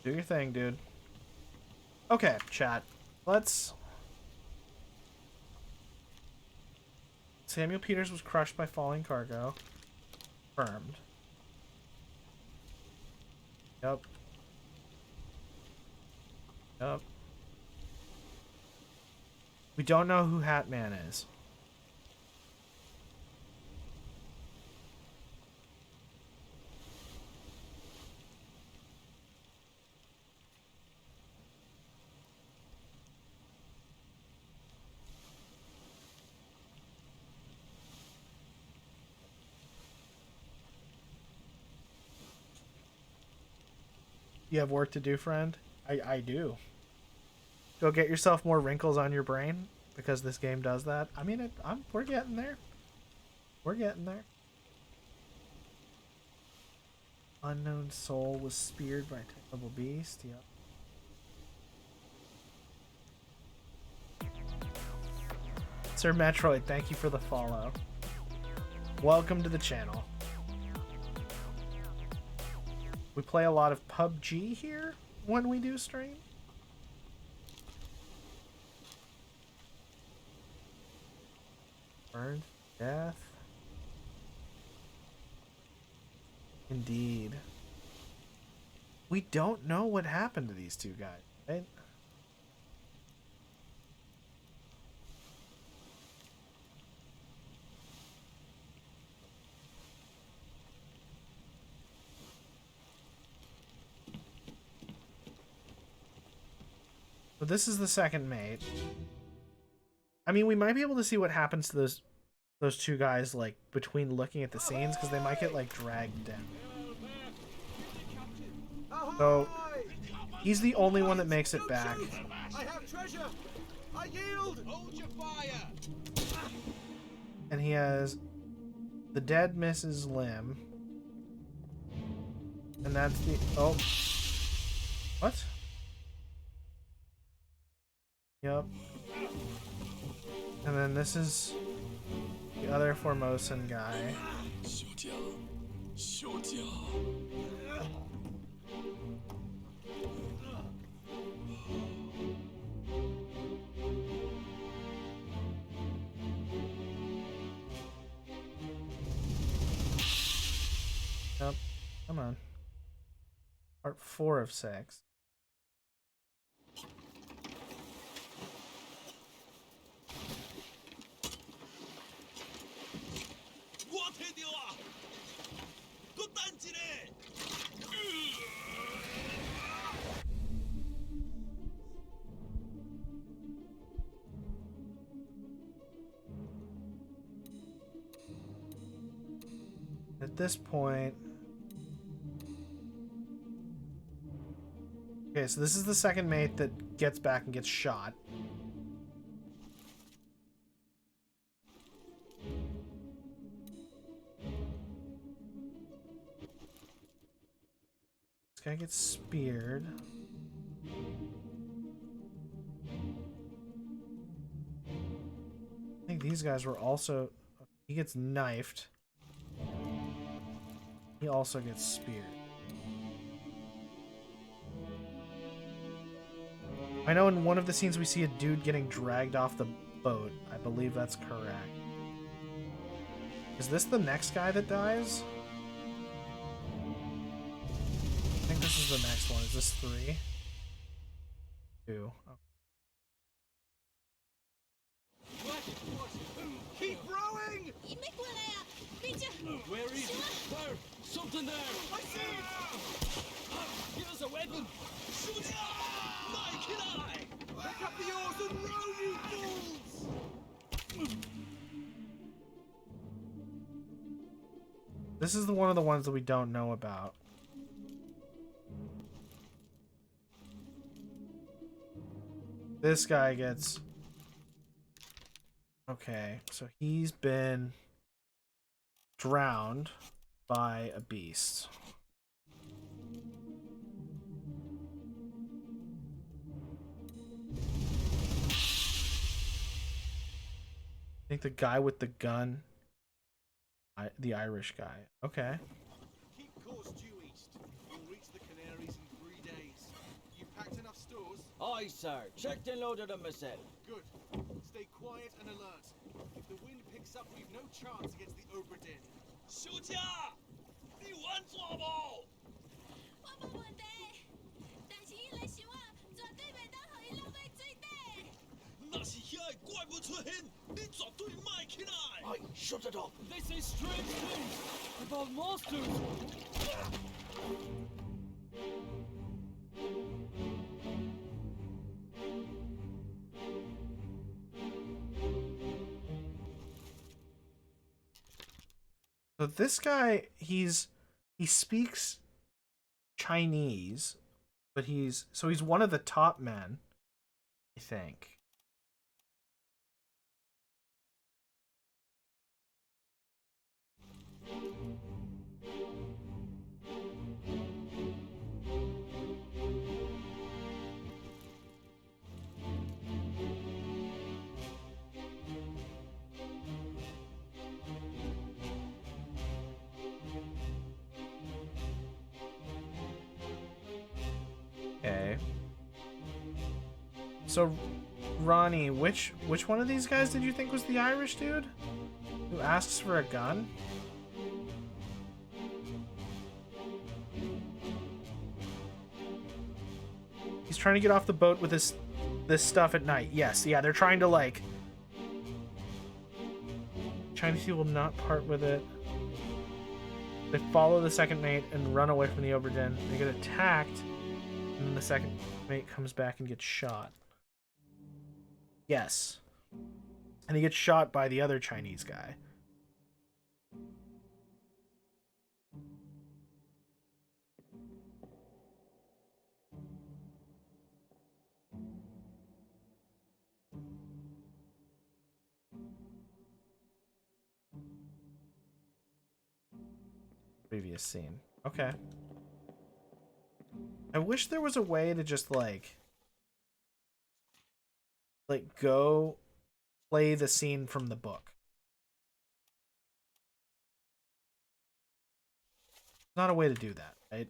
Do your thing, dude. Okay, chat. Let's... Samuel Peters was crushed by falling cargo. Confirmed. Yep. Yep. We don't know who Hat Man is. You have work to do, friend? I do. Go get yourself more wrinkles on your brain, because this game does that. I mean, we're getting there. We're getting there. Unknown soul was speared by a terrible beast. Yep. Sir Metroid, thank you for the follow. Welcome to the channel. We play a lot of PUBG here when we do stream. Burned to death. Indeed. We don't know what happened to these two guys, right? So this is the second mate. I mean, we might be able to see what happens to those two guys, like, between looking at the scenes, because they might get, like, dragged down. So, he's the only one that makes it back. I have treasure. I yield. Hold your fire. And he has the dead Mrs. Lim. And that's the... Oh. What? Yep. And then this is the other Formosan guy. Yep. Come on. Part 4 of 6. At this point... Okay, so this is the second mate that gets back and gets shot. This guy gets speared. I think these guys were also... He gets knifed. He also gets speared. I know in one of the scenes we see a dude getting dragged off the boat. I believe that's correct. Is this the next guy that dies? I think this is the next one. Is this 3? 2. Oh. Keep rowing! Where is it? There! Something there! I see it! Give us a weapon! Shoot it! Mike and I! Pick up the oars and row, you fools! This is one of the ones that we don't know about. This guy gets... Okay, so he's been drowned by a beast. I think the guy with the gun, the Irish guy. Okay. Keep course due east. You'll reach the Canaries in 3 days. Aye, sir. Checked and loaded them myself. Good. Stay quiet and alert. If the wind picks up, we've no chance against the Obra Dinn. 休假，你玩抓不？我无问题，但是伊来想啊，绝对袂当互伊落在水底。那是遐个怪物出现，你绝对卖起来。Aye, shut it up. They say strange things about monsters. So this guy, he speaks Chinese, but he's one of the top men, I think. Okay. So, Ronnie, which one of these guys did you think was the Irish dude who asks for a gun? He's trying to get off the boat with this stuff at night. Yes, yeah, they're trying to like. Chinese people not part with it. They follow the second mate and run away from the Obra Dinn. They get attacked, and the second mate comes back and gets shot. Yes. And he gets shot by the other Chinese guy. Previous scene. Okay. I wish there was a way to just like go play the scene from the book. Not a way to do that, right?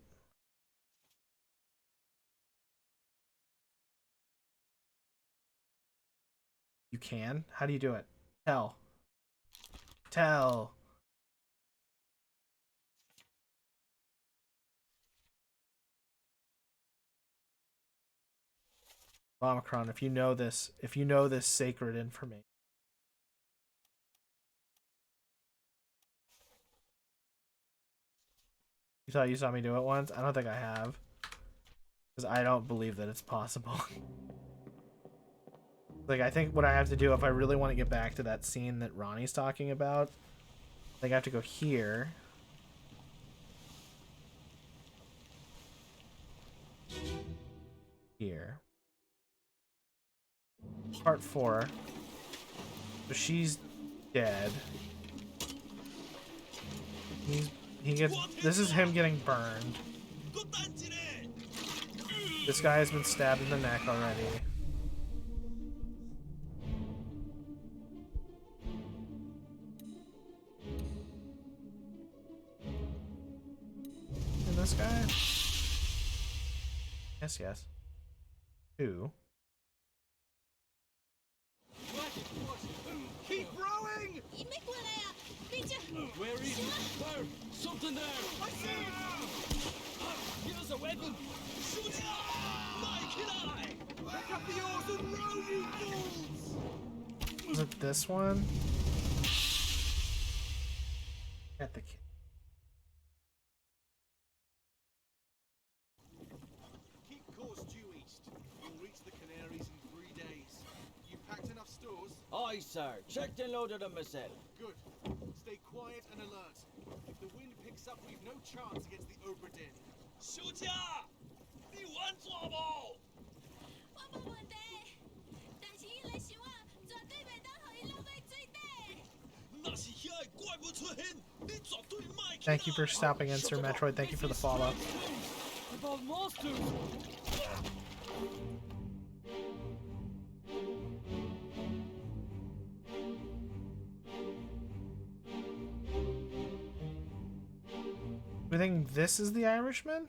You can? How do you do it? Tell. Omicron, if you know this sacred information. You thought you saw me do it once? I don't think I have. Because I don't believe that it's possible. Like, I think what I have to do if I really want to get back to that scene that Ronnie's talking about, I think I have to go here. Here. Part 4. So she's dead. He gets. This is him getting burned. This guy has been stabbed in the neck already. And this guy? Yes. 2. Keep rowing! 伊没过来啊！别这。 Where is it? Fire! Something there! I see it! Give us a weapon. 休假，卖起来。 Pick up the oars and row, you fools! Is it this one? At the kid. Keep course due east. We'll reach the Canaries in 3 days. You packed enough stores? Aye, sir. Checked and loaded them myself. Good. Stay quiet and alert. If the wind picks up, we've no chance against the Obra Dinn. 休假，你玩抓不？我无问题，但是伊来想啊，绝对袂当互伊落在水底。那是遐个怪物出现，你绝对卖起来。 Thank you for stopping in, Sir Metroid. Thank you for the follow. About monsters. Do you think this is the Irishman?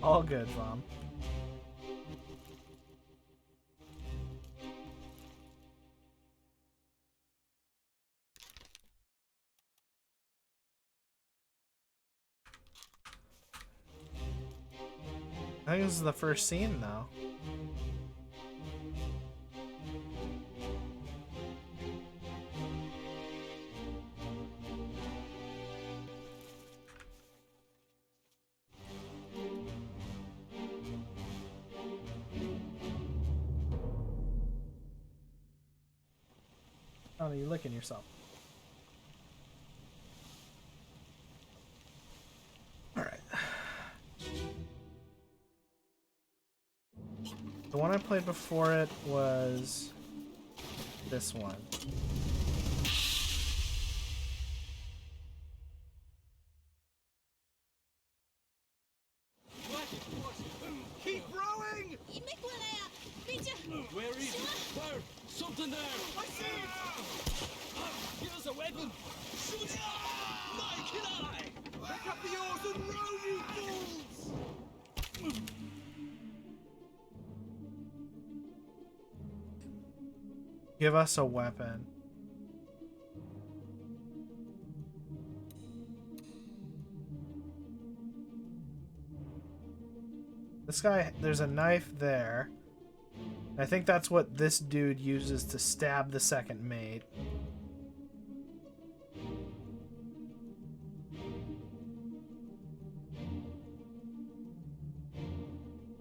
All good, Mom. I think this is the first scene, though. Oh, you're licking yourself. All right. The one I played before it was this one. Keep rowing! 你没过来呀、别这样。 Where is it? Fire! Something there! I see it! Here's a weapon! Shoot it! Mike and I! Pick up the oars and row, you fools! Give us a weapon. This guy, there's a knife there. I think that's what this dude uses to stab the second mate.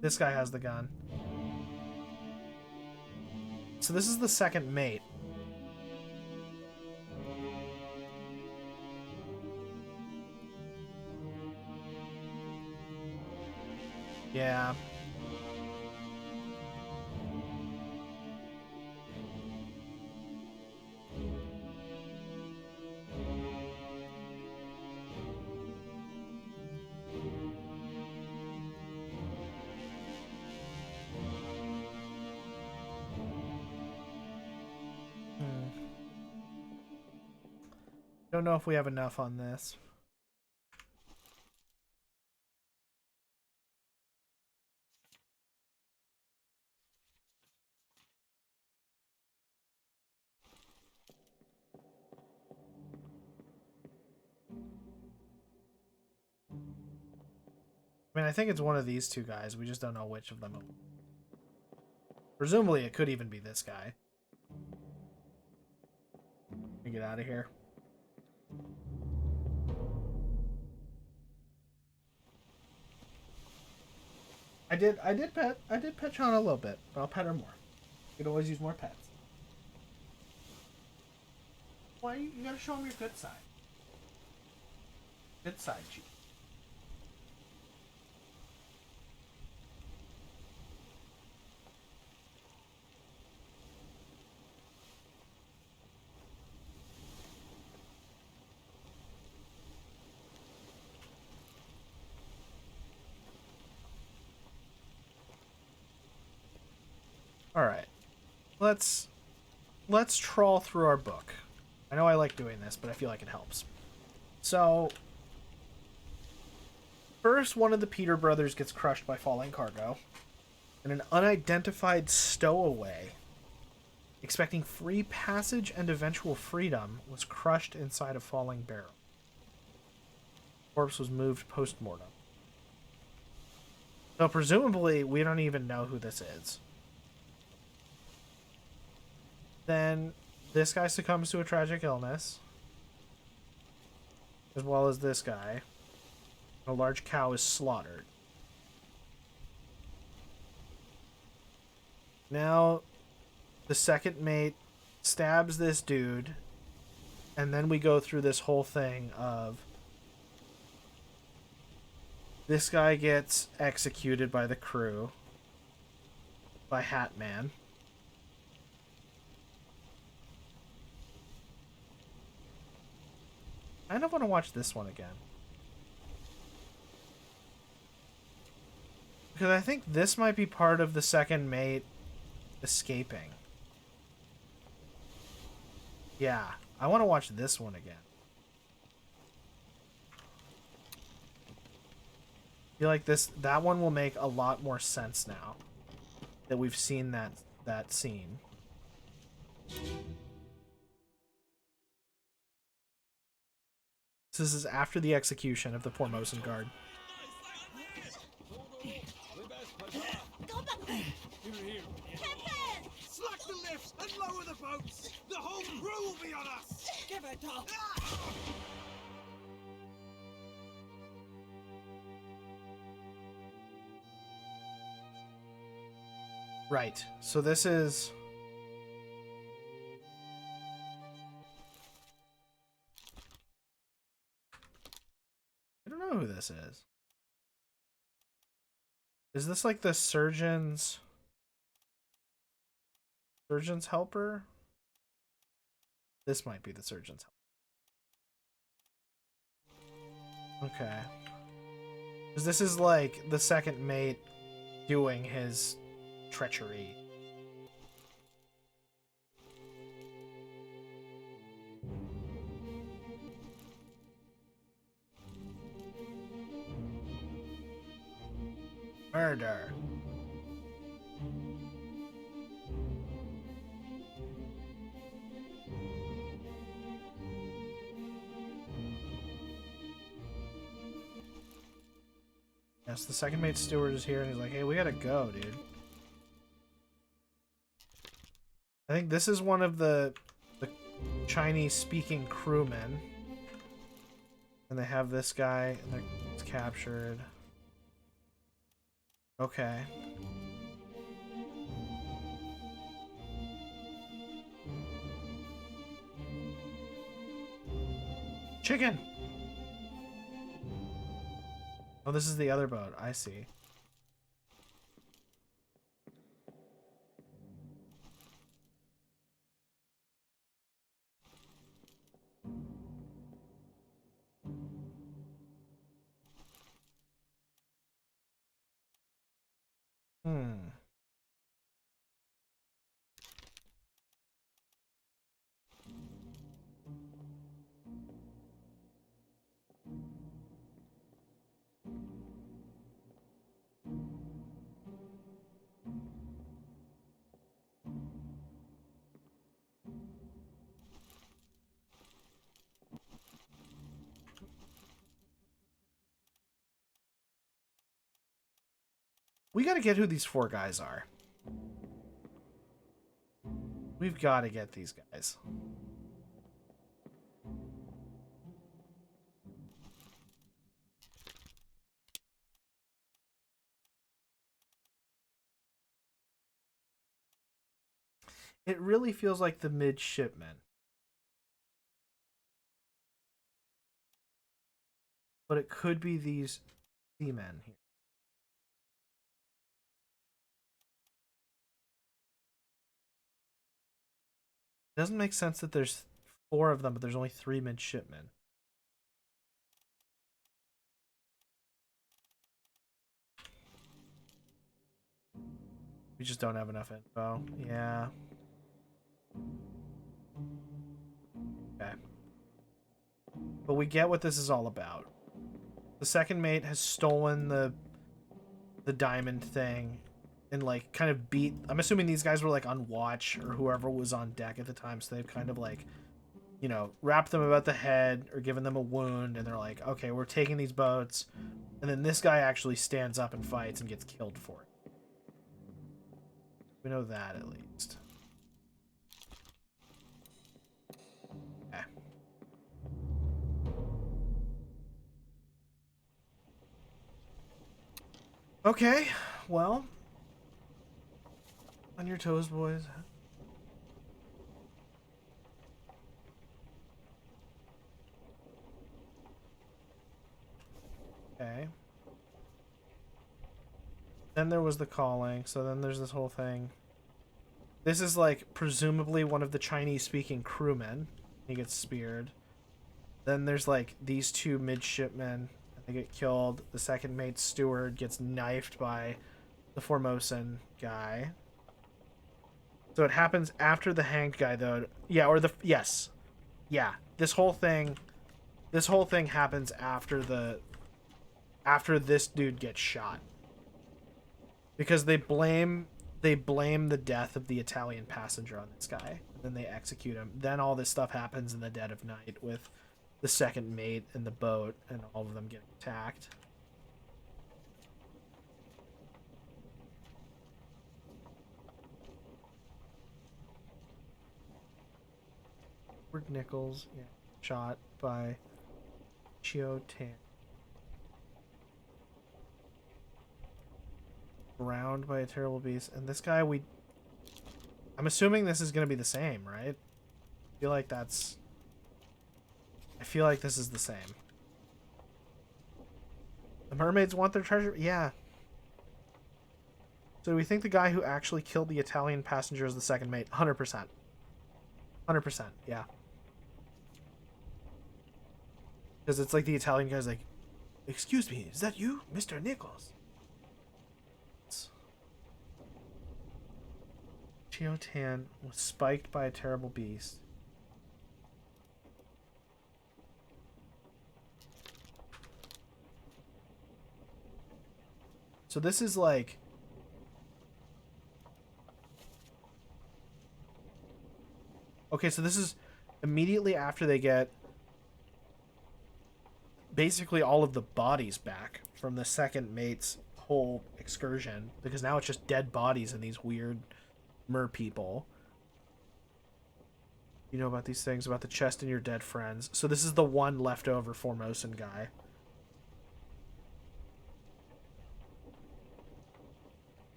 This guy has the gun. So this is the second mate. Yeah. Don't know if we have enough on this. I mean, I think it's one of these two guys. We just don't know which of them. Presumably, it could even be this guy. Let me get out of here. I did pet Shauna a little bit, but I'll pet her more. You could always use more pets. Why you gotta show him your good side? Good side, Chief. All right, let's trawl through our book. I know I like doing this, but I feel like it helps. So, first, one of the Peter brothers gets crushed by falling cargo, and an unidentified stowaway, expecting free passage and eventual freedom, was crushed inside a falling barrel. The corpse was moved post-mortem. So presumably, we don't even know who this is. Then this guy succumbs to a tragic illness, as well as this guy. A large cow is slaughtered. Now, the second mate stabs this dude, and then we go through this whole thing of this guy gets executed by the crew, by Hat Man. I kind of want to watch this one again. Because I think this might be part of the second mate escaping. Yeah, I want to watch this one again. feel like that one will make a lot more sense now that we've seen that scene. This is after the execution of the Formosan guard. Slack the lifts and lower the boats! The whole crew will be on us! Give it up! Right. So this is... I don't know who this is. Is this like the surgeon's helper? This might be the surgeon's helper. Okay. Because this is like the second mate doing his treachery. Murder. Yes, the second mate steward is here and he's like, hey, we gotta go, dude. I think this is one of the Chinese-speaking crewmen. And they have this guy, and it's captured. Okay. Chicken! Oh, this is the other boat. I see. Hmm. We gotta get who these four guys are. We've gotta get these guys. It really feels like the midshipmen. But it could be these seamen here. It doesn't make sense that there's 4 of them, but there's only 3 midshipmen. We just don't have enough info. Yeah. Okay. But we get what this is all about. The second mate has stolen the diamond thing and like kind of beat... I'm assuming these guys were like on watch or whoever was on deck at the time, so they've kind of like, you know, wrapped them about the head or given them a wound, and they're like, okay, we're taking these boats. And then this guy actually stands up and fights and gets killed for it. We know that at least. Okay. Okay, well, on your toes, boys. Okay. Then there was the calling, so then there's this whole thing. This is like presumably one of the Chinese-speaking crewmen. He gets speared. Then there's like these 2 midshipmen. They get killed. The second mate's steward gets knifed by the Formosan guy. So it happens after the hanged guy, though. Yeah, or the... Yes. Yeah. This whole thing happens after after this dude gets shot. Because they blame the death of the Italian passenger on this guy, and then they execute him. Then all this stuff happens in the dead of night with the second mate in the boat and all of them getting attacked. Edward Nichols, yeah, shot by Chio Tan. Drowned by a terrible beast. And this guy, I'm assuming this is going to be the same, right? I feel like this is the same. The mermaids want their treasure? Yeah. So do we think the guy who actually killed the Italian passenger is the second mate? 100%. 100%, yeah. Because it's like the Italian guy's like, excuse me, is that you, Mr. Nichols? Chio Tan was spiked by a terrible beast. So this is like... Okay, so this is immediately after they get basically all of the bodies back from the second mate's whole excursion, because now it's just dead bodies and these weird mer people. You know about these things, about the chest and your dead friends. So this is the one leftover Formosan guy.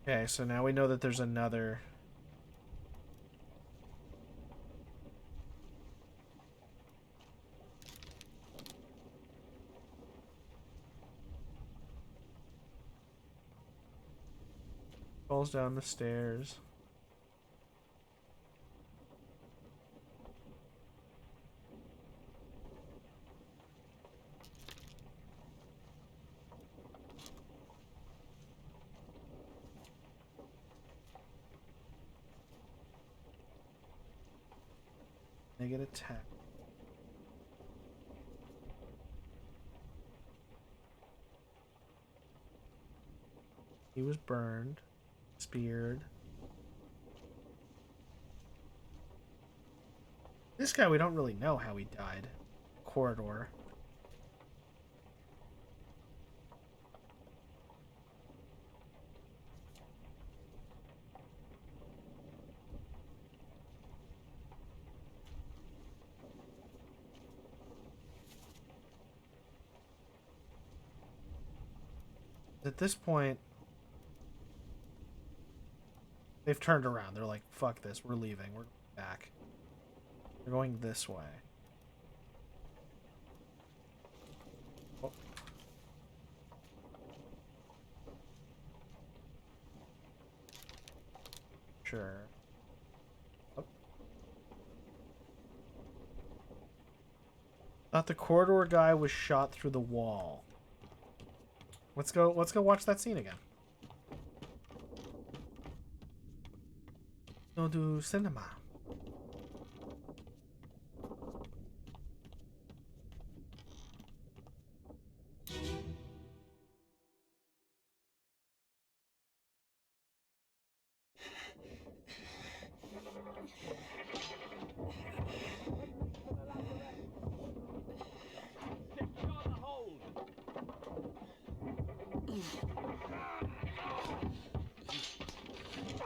Okay, so now we know that there's another... Falls down the stairs. They get attacked. He was burned, speared. This guy, we don't really know how he died. Corridor. At this point, they've turned around. They're like, fuck this. We're leaving. We're back. We're going this way. Oh. Sure. Oh. Thought the corridor guy was shot through the wall. Let's go watch that scene again. Go do cinema.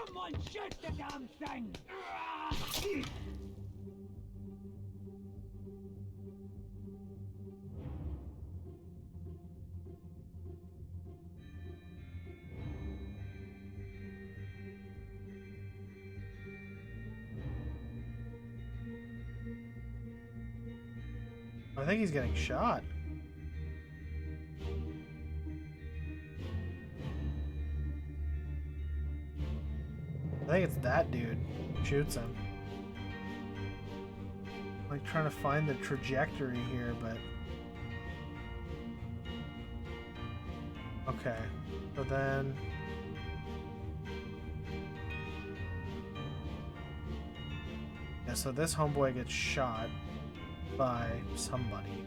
Someone shoot the damn thing! I think he's getting shot. I think it's that dude who shoots him. I'm like trying to find the trajectory here, but... Okay. So then... Yeah, so this homeboy gets shot. by somebody.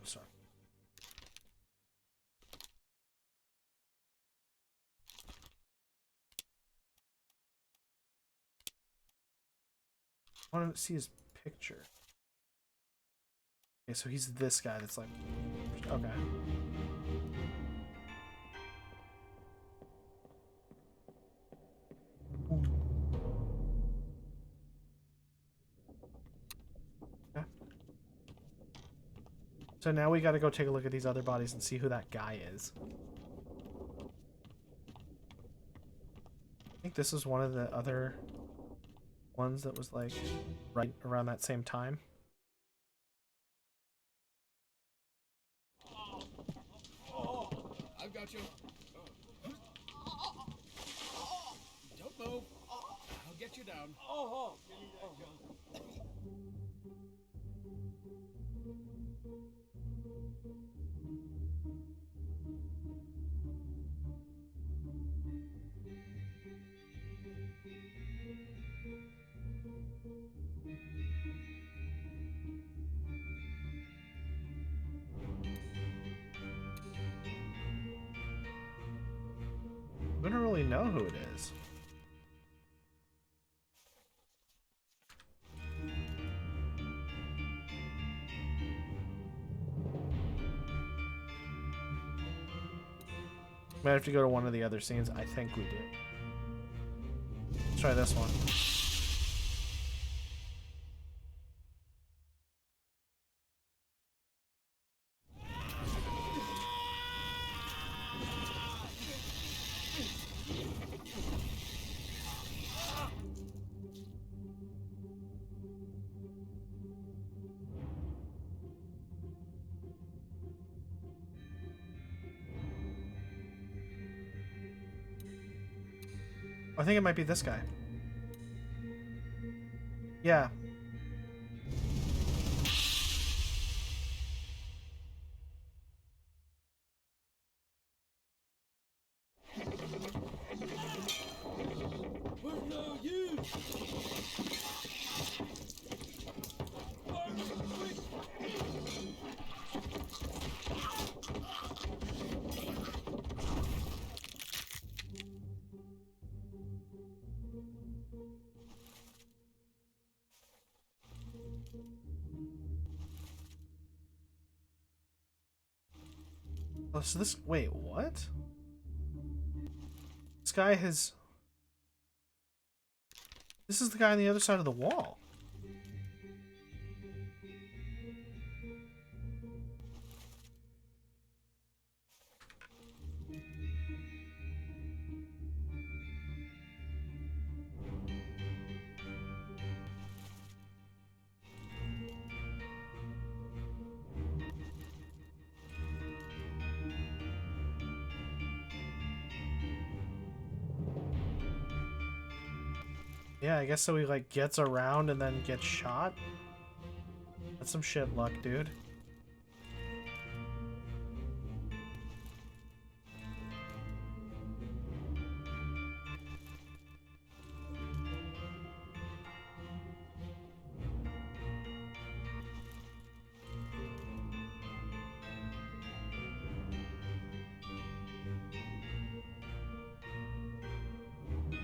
Sorry. I want to see his picture. Okay, so he's this guy that's like, okay. Ooh. Okay. So now we got to go take a look at these other bodies and see who that guy is. I think this is one of the other ones that was like right around that same time. I've got you. Don't move. I'll get you down. We don't really know who it is. Might have to go to one of the other scenes. I think we did. Let's try this one. I think it might be this guy. Yeah. Where's no use? Oh, so this. Wait, what? This guy has. This is the guy on the other side of the wall. Yeah, I guess so he like gets around and then gets shot. That's some shit luck, dude.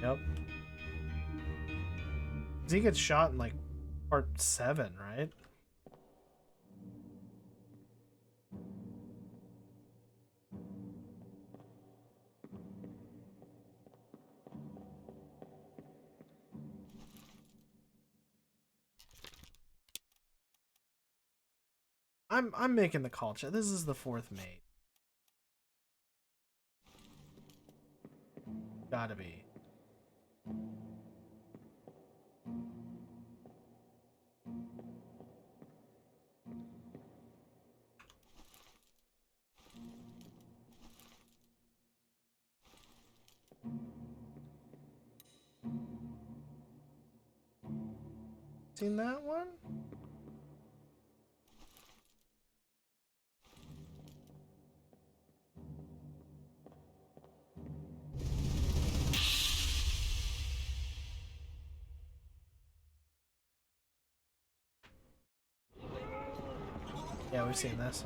Yep. 'Cause he gets shot in like part 7, right? I'm making the call. This is the 4th mate. Gotta be. Seen that one? Yeah, we've seen this.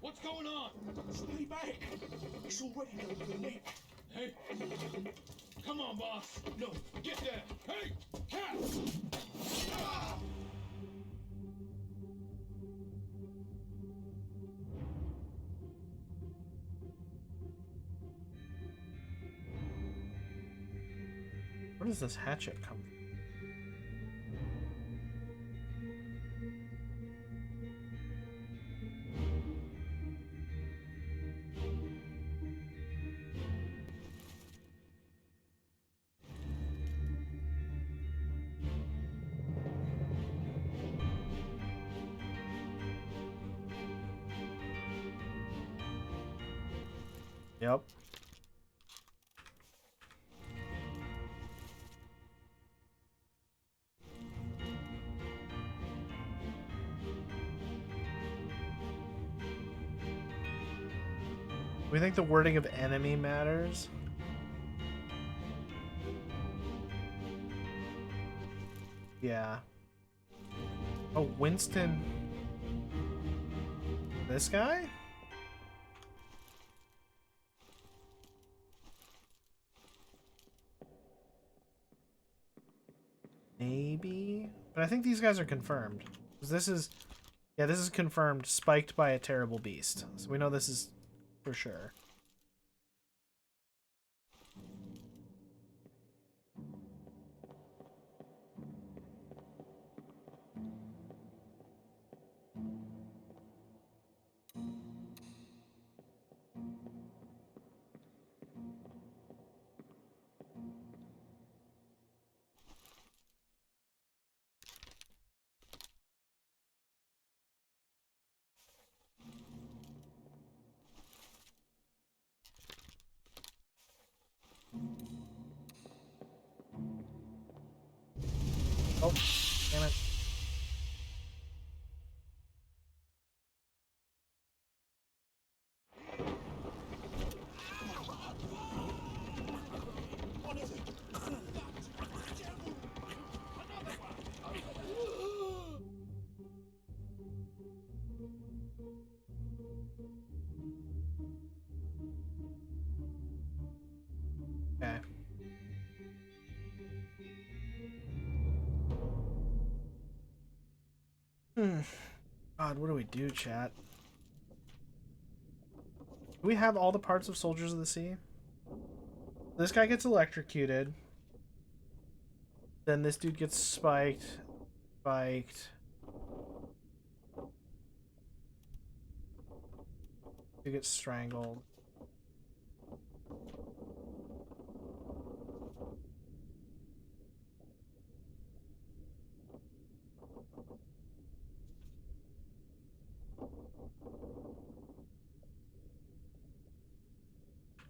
What's going on? Stay back. It's already going to the neck. Hey, come on, boss. No, get there. Hey, cat! Where does this hatchet come from? Yep. We think the wording of enemy matters. Yeah. Oh, Winston. This guy? Maybe? But I think these guys are confirmed. 'Cause this is... Yeah, this is confirmed. Spiked by a terrible beast. So we know this is for sure. Oh, damn it. Okay. God, what do we do, chat? Do we have all the parts of Soldiers of the Sea? This guy gets electrocuted. Then this dude gets spiked. Spiked. He gets strangled.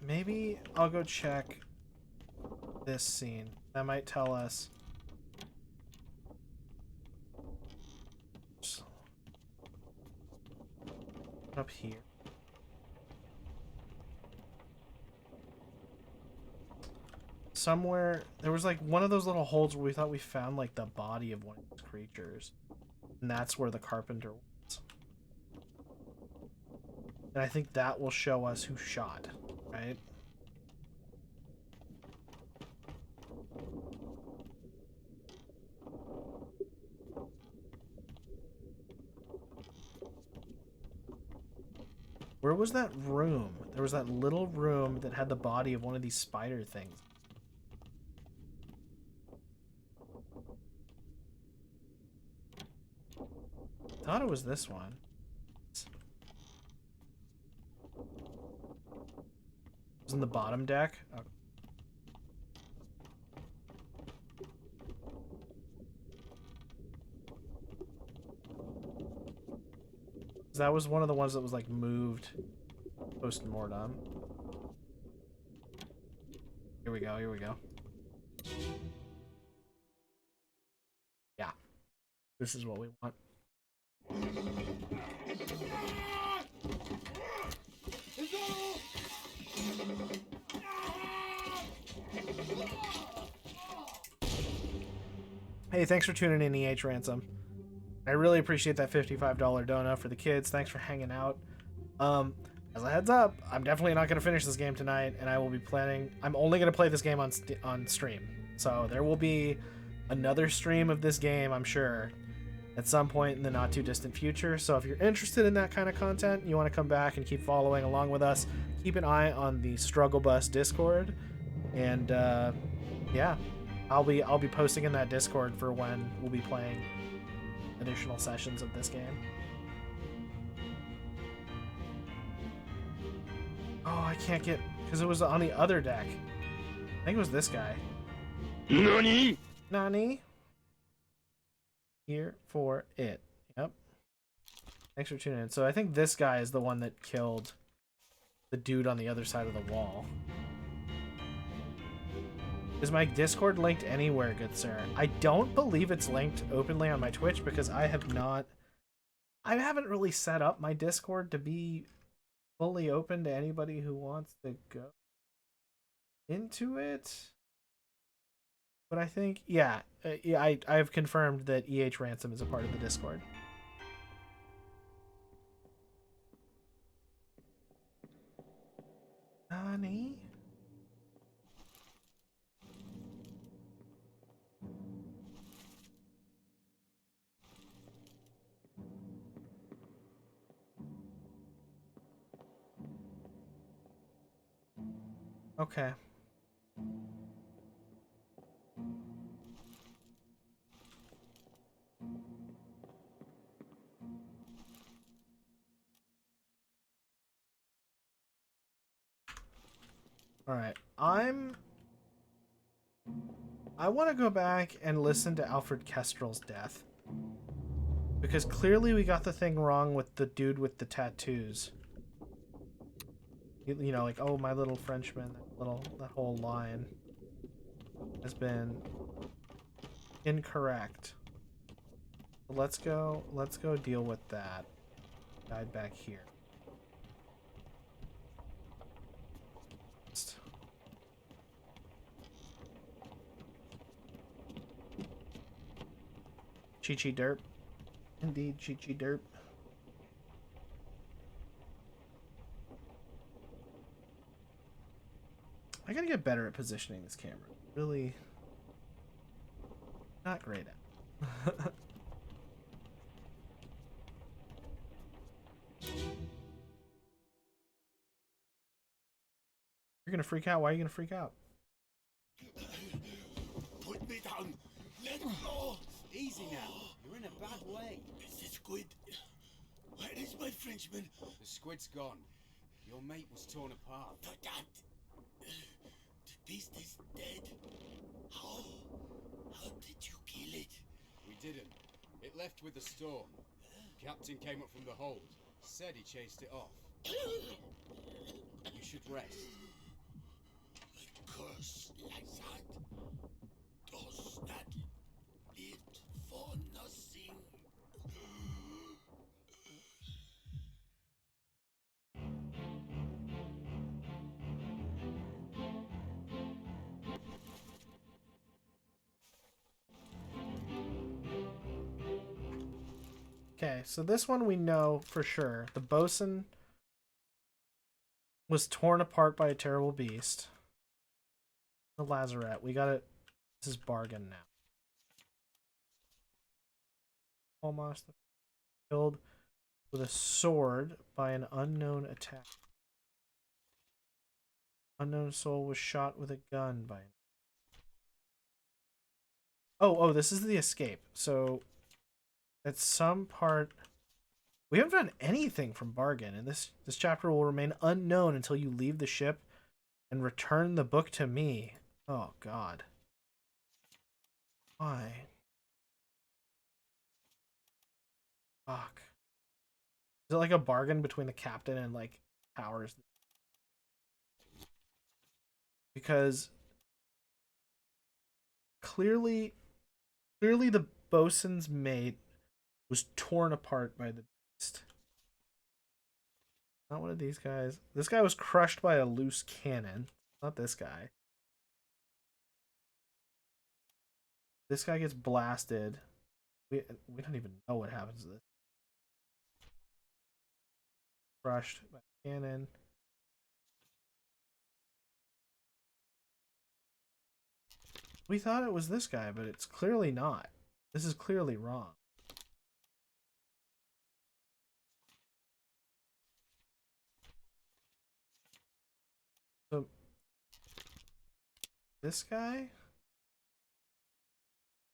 Maybe I'll go check this scene. That might tell us. Up here. Somewhere there was like one of those little holes where we thought we found like the body of one of these creatures. And that's where the carpenter was. And I think that will show us who shot, right? Where was that room? There was that little room that had the body of one of these spider things. I thought it was this one. It was in the bottom deck. Oh. That was one of the ones that was like moved post-mortem. Here we go, here we go. Yeah. This is what we want. Hey, thanks for tuning in, EH Ransom. I really appreciate that $55 dono for the kids. Thanks for hanging out. As a heads up, I'm definitely not going to finish this game tonight, and I will be planning... I'm only going to play this game on stream. So there will be another stream of this game, I'm sure, at some point in the not too distant future. So if you're interested in that kind of content, you want to come back and keep following along with us, keep an eye on the Struggle Bus Discord, and yeah, I'll be posting in that Discord for when we'll be playing additional sessions of this game. Oh, I can't get, because it was on the other deck. I think it was this guy. Nani? Here for it. Yep. Thanks for tuning in. So I think this guy is the one that killed the dude on the other side of the wall. Is my Discord linked anywhere, good sir? I don't believe it's linked openly on my Twitch because I haven't really set up my Discord to be fully open to anybody who wants to go into it. But I think, yeah, I've confirmed that EH Ransom is a part of the Discord. Nani? Okay. Alright, I want to go back and listen to Alfred Kestrel's death. Because clearly we got the thing wrong with the dude with the tattoos. You know, like, oh, my little Frenchman, that whole line has been incorrect. Let's go deal with that. Guide back here. Chi-Chi derp. Indeed, Chi-Chi derp. I gotta get better at positioning this camera. Really not great at. You're gonna freak out? Why are you gonna freak out? Put me down. Let go. Easy now. You're in a bad way. It's the squid. Where is my Frenchman? The squid's gone. Your mate was torn apart. The beast is dead. How? How did you kill it? We didn't. It left with the storm. Captain came up from the hold. Said he chased it off. You should rest. A curse like that does not live for nothing. Okay, so this one we know for sure. The bosun was torn apart by a terrible beast. The lazarette. We got it. This is bargain now. Almost killed with a sword by an unknown attack. Unknown soul was shot with a gun by. Oh, this is the escape. So at some part, we haven't found anything from Bargain, and this chapter will remain unknown until you leave the ship and return the book to me. Oh God. Why? Fuck. Is it like a bargain between the captain and like powers? Because clearly the bosun's mate was torn apart by the beast. Not one of these guys. This guy was crushed by a loose cannon. Not this guy. This guy gets blasted. We don't even know what happens to this. Crushed by cannon. We thought it was this guy, but it's clearly not. This is clearly wrong. So, this guy?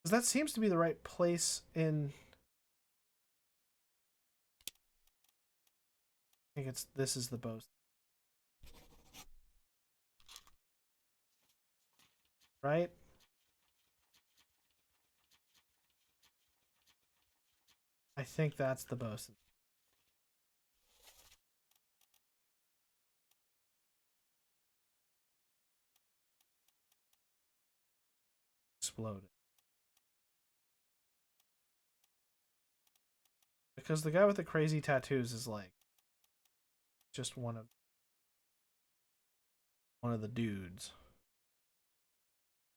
Because that seems to be the right place in... I think this is the bow. Right? I think that's the bosun. Exploded. Because the guy with the crazy tattoos is like just one of the dudes.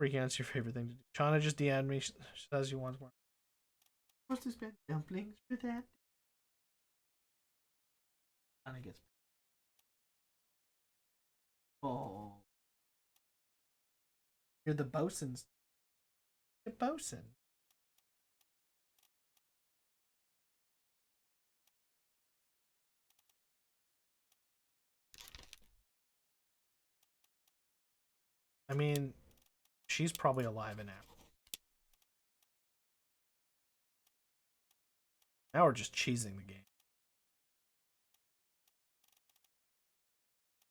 Freaking out's your favorite thing to do. Shauna just DM'd me. She says you want more. Supposed to spend dumplings for that. Shauna gets. Oh. You're the bosun's. The bosun. I mean, she's probably alive in Africa. Now we're just cheesing the game.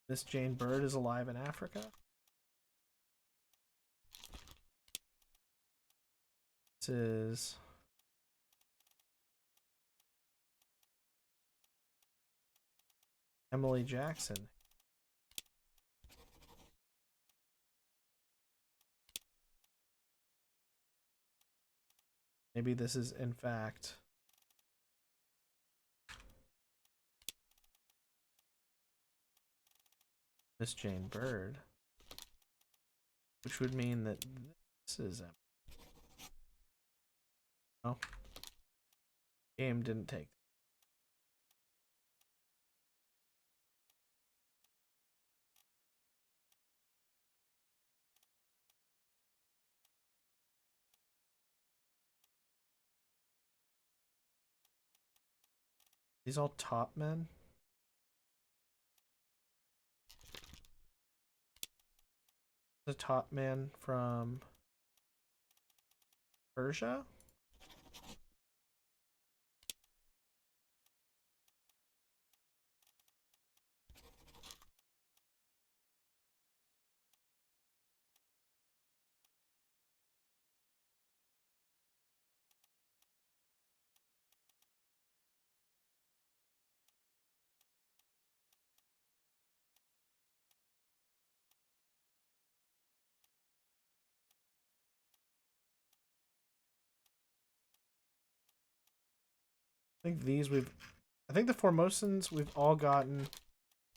Miss Jane Bird is alive in Africa. This is Emily Jackson. Maybe this is in fact Miss Jane Bird, which would mean that this is Emily. Oh, game didn't take. These all top men. The top man from Persia. I think these we've. I think the Formosans we've all gotten,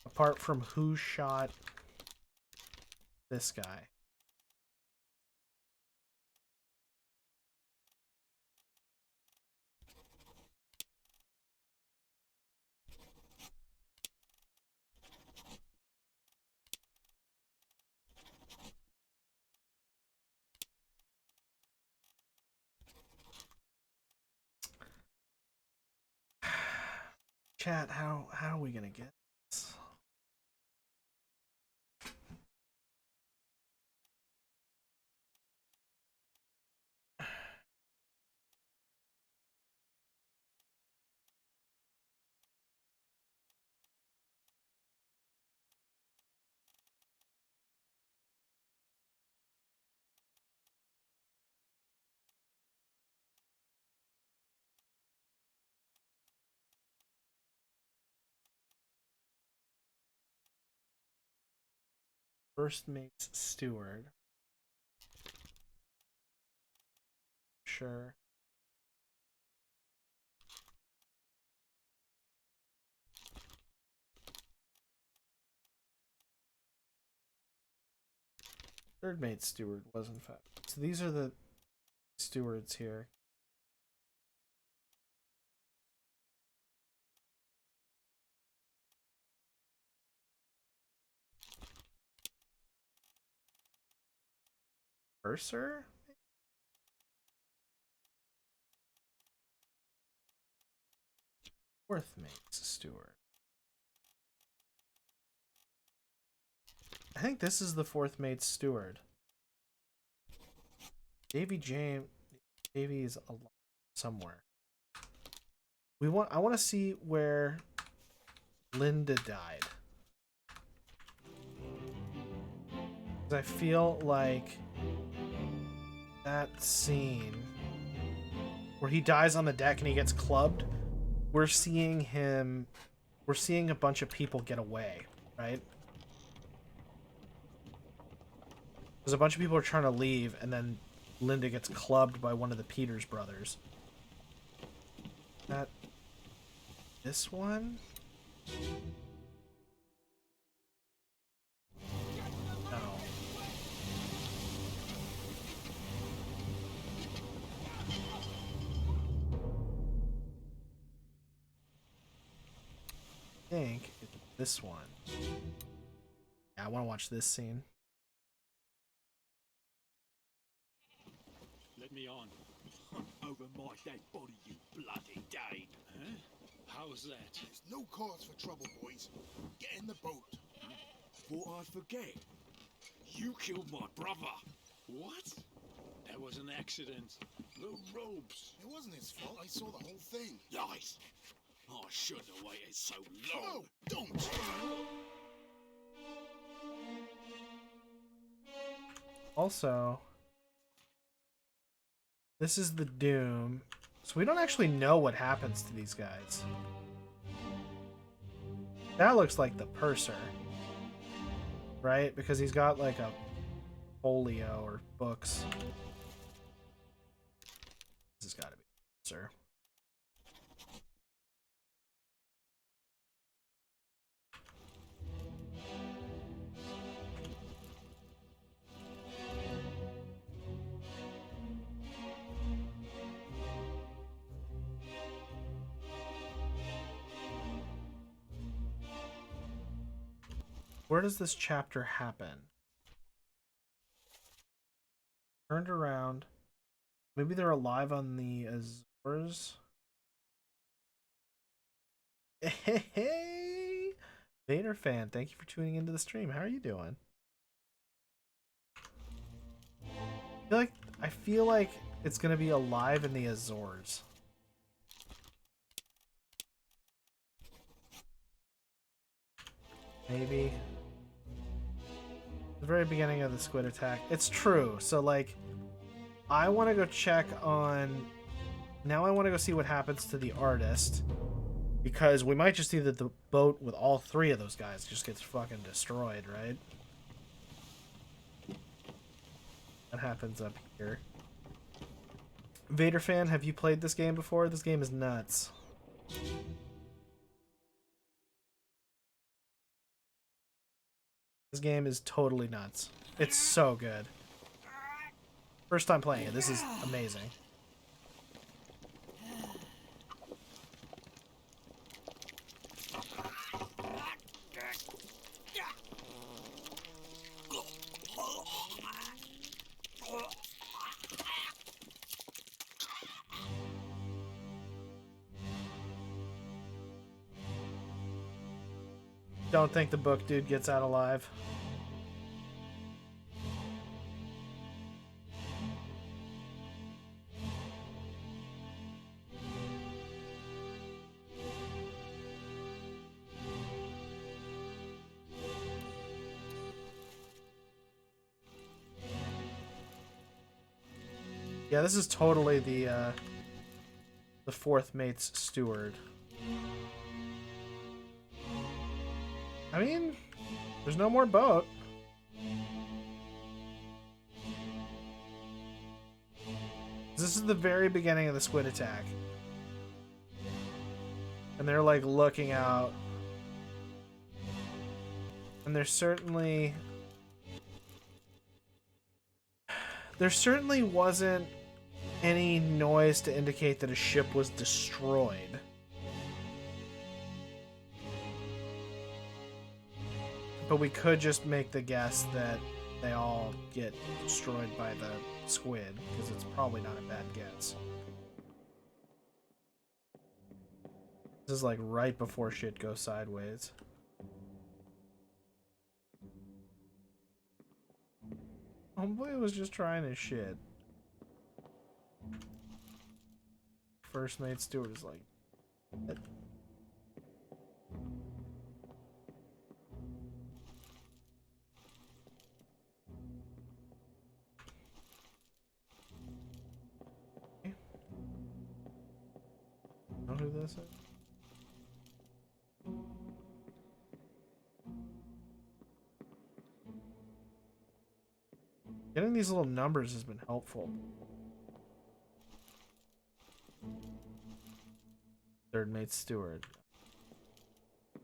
apart from who shot this guy. Chat, how are we gonna get this? First mate's steward. Sure. Third mate steward was in fact. So these are the stewards here. Purser? Fourth mate's steward. I think this is the fourth mate's steward. Davy is somewhere. I want to see where Linda died. Because I feel like that scene where he dies on the deck and he gets clubbed, we're seeing a bunch of people get away, right? Because a bunch of people are trying to leave, and then Linda gets clubbed by one of the Peters brothers. This one? No. I think it's this one. Yeah, I want to watch this scene. Let me on. Over my dead body, you bloody Dane. Huh? How's that? There's no cause for trouble, boys. Get in the boat. Thought I'd forget. You killed my brother. What? That was an accident. The ropes. It wasn't his fault. I saw the whole thing. Lies. I shouldn't have waited so long. No, don't. Also, this is the Doom. So we don't actually know what happens to these guys. That looks like the purser. Right? Because he's got like a folio or books. This has got to be purser. Where does this chapter happen? Turned around. Maybe they're alive on the Azores. Hey, Vader fan, thank you for tuning into the stream. How are you doing? I feel like it's gonna be alive in the Azores. Maybe. The very beginning of the squid attack. It's true. So like, I want to go check on. Now I want to go see what happens to the artist, because we might just see that the boat with all three of those guys just gets fucking destroyed, right? That happens up here. Vader fan, have you played this game before? This game is nuts. This game is totally nuts. It's so good. First time playing it. This is amazing. Don't think the book dude gets out alive. Yeah, this is totally the fourth mate's steward. I mean, there's no more boat. This is the very beginning of the squid attack. And they're like looking out. And there certainly wasn't any noise to indicate that a ship was destroyed. But we could just make the guess that they all get destroyed by the squid, because it's probably not a bad guess. This is like right before shit goes sideways. Homeboy was just trying his shit. First mate Stewart is like... Know who this is? Getting these little numbers has been helpful. Third mate Stewart.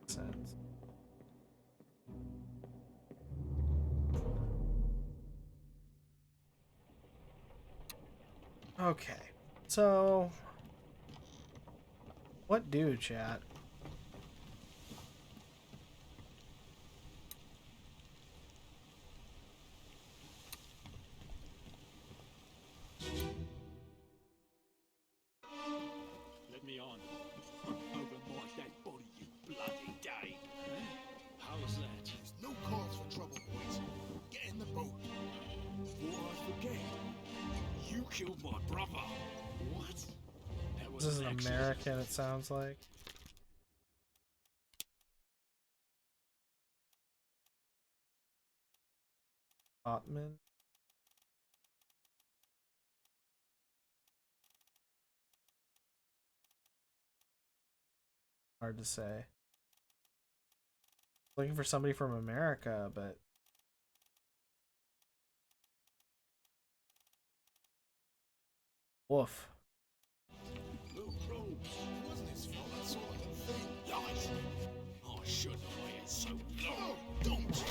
Makes sense. Okay, so what do, chat? Let me on. Over my dead body, you bloody Dane. How's that? There's no cause for trouble, boys. Get in the boat. Before I forget, you killed my brother. What? That was This is an an accident. American, it sounds like. Ottoman. Hard to say. Looking for somebody from America, but woof. The robes. It wasn't his fault. I saw the whole thing. Lies. I shouldn't have waited so long. No, don't.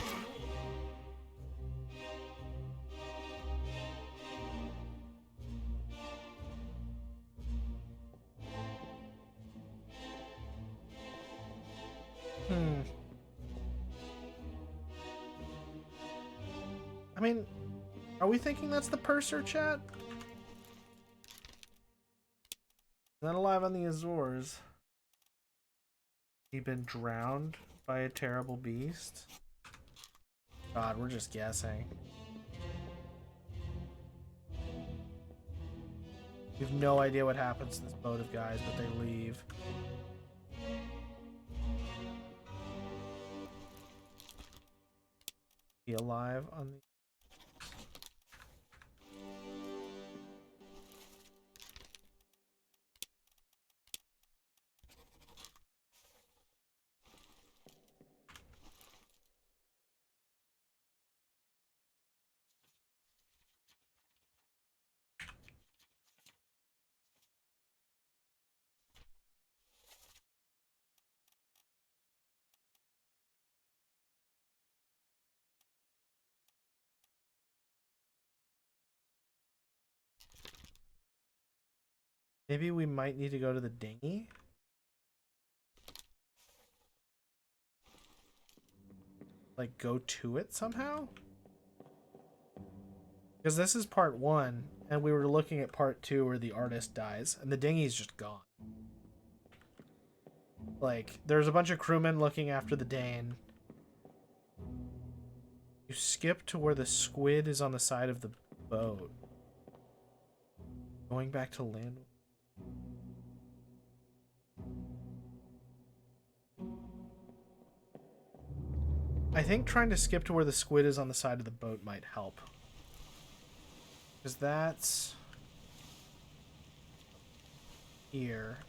I mean, are we thinking that's the purser, chat? Not alive on the Azores. He been drowned by a terrible beast? God, we're just guessing. We have no idea what happens to this boat of guys, but they leave. He alive on the... Maybe we might need to go to the dinghy? Like, go to it somehow? Because this is part 1, and we were looking at part 2 where the artist dies, and the dinghy's just gone. Like, there's a bunch of crewmen looking after the Dane. You skip to where the squid is on the side of the boat. Going back to land... I think trying to skip to where the squid is on the side of the boat might help. Because that's... here.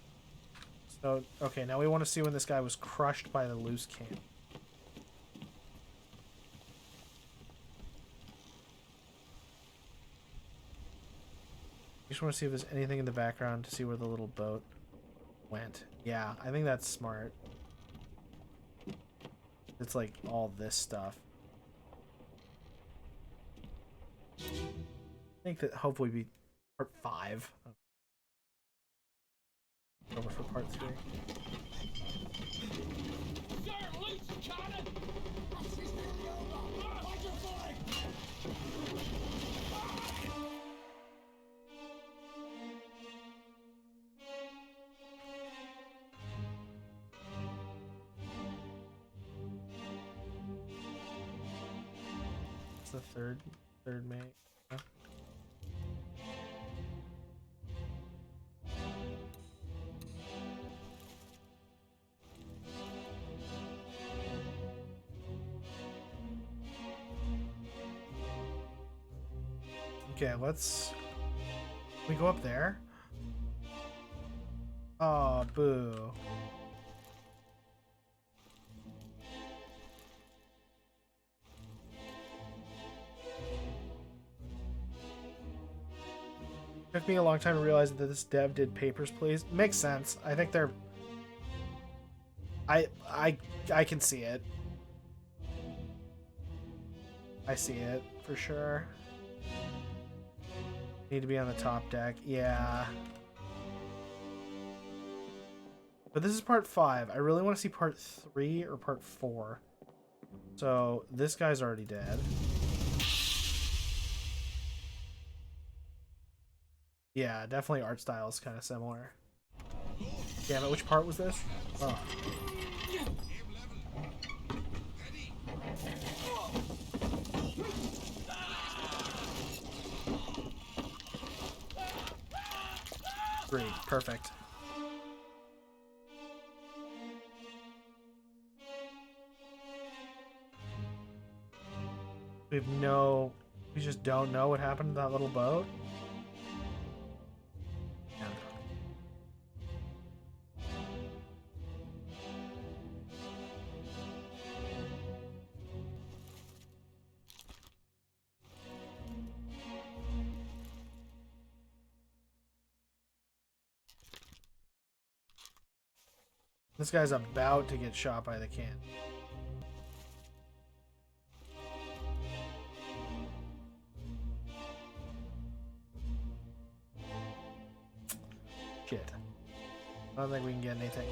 So, okay, now we want to see when this guy was crushed by the loose cannon. Just want to see if there's anything in the background to see where the little boat went. Yeah, I think that's smart. It's like all this stuff. I think that hopefully Part 5. Over for part 3. It's the third mate. Huh? Okay, let's... we go up there? Oh, boo. Took me a long time to realize that this dev did Papers, Please. Makes sense. I think they're... I can see it. I see it, for sure. Need to be on the top deck. Yeah. But this is part 5. I really want to see part 3 or part 4. So, this guy's already dead. Yeah, definitely art style is kind of similar. Damn it, which part was this? Oh. Great, perfect. We just don't know what happened to that little boat. Yeah. This guy's about to get shot by the can. Shit. I don't think we can get anything.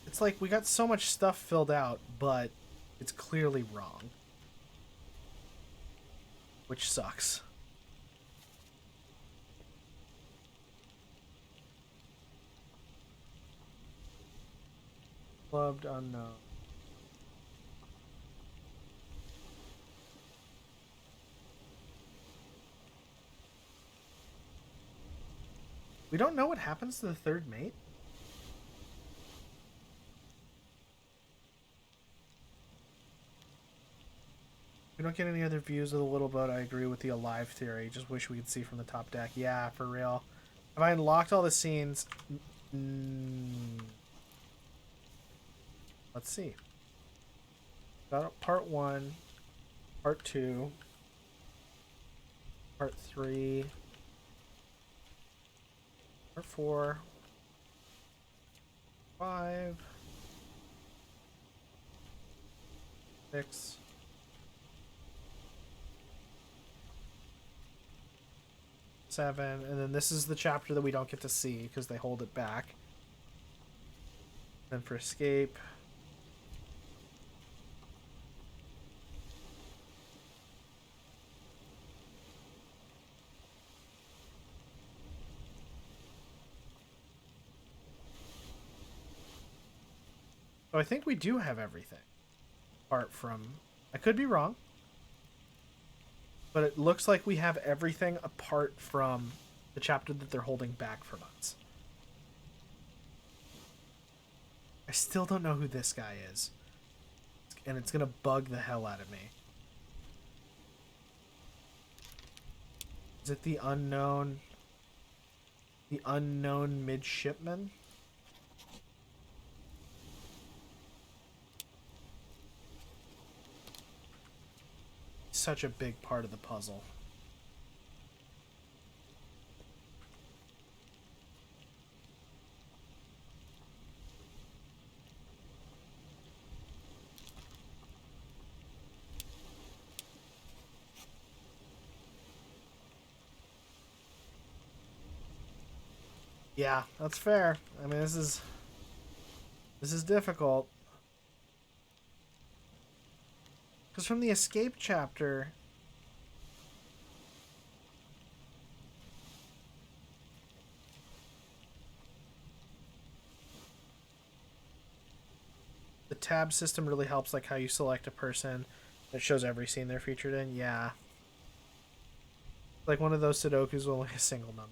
It's like we got so much stuff filled out, but it's clearly wrong. Which sucks. Clubbed unknown. We don't know what happens to the third mate? We don't get any other views of the little boat. I agree with the alive theory. Just wish we could see from the top deck. Yeah, for real. Have I unlocked all the scenes? Let's see. Got part 1, part 2, part 3, part 4, 5, 6, 7, and then this is the chapter that we don't get to see because they hold it back. Then for escape. So I think we do have everything. Apart from... I could be wrong. But it looks like we have everything apart from the chapter that they're holding back from us. I still don't know who this guy is. And it's going to bug the hell out of me. Is it the unknown? The unknown midshipman? Such a big part of the puzzle. Yeah, that's fair. I mean, this is difficult. Because from the escape chapter, the tab system really helps, like how you select a person. It shows every scene they're featured in. Yeah. Like one of those Sudokus with only a single number.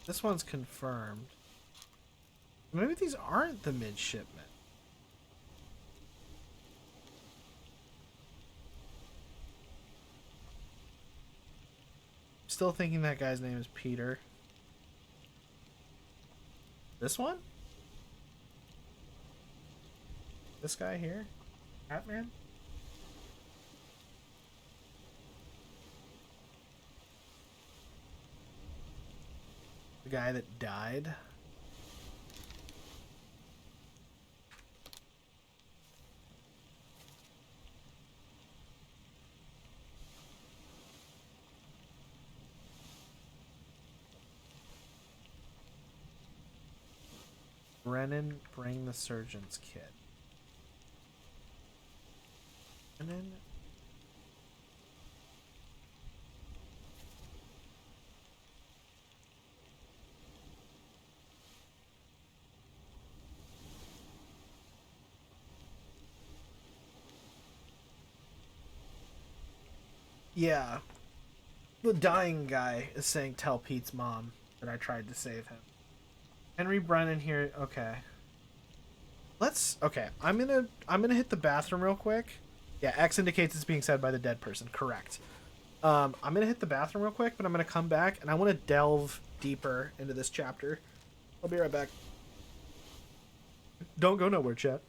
This one's confirmed. Maybe these aren't the midshipmen. Still thinking that guy's name is Peter. This one? This guy here? Batman? The guy that died? Brennan, bring the surgeon's kit. Brennan. Yeah. The dying guy is saying tell Pete's mom that I tried to save him. Henry Brennan here. Okay. Okay, I'm gonna hit the bathroom real quick. Yeah, X indicates it's being said by the dead person. Correct. I'm gonna hit the bathroom real quick, but I'm gonna come back and I want to delve deeper into this chapter. I'll be right back. Don't go nowhere, chat.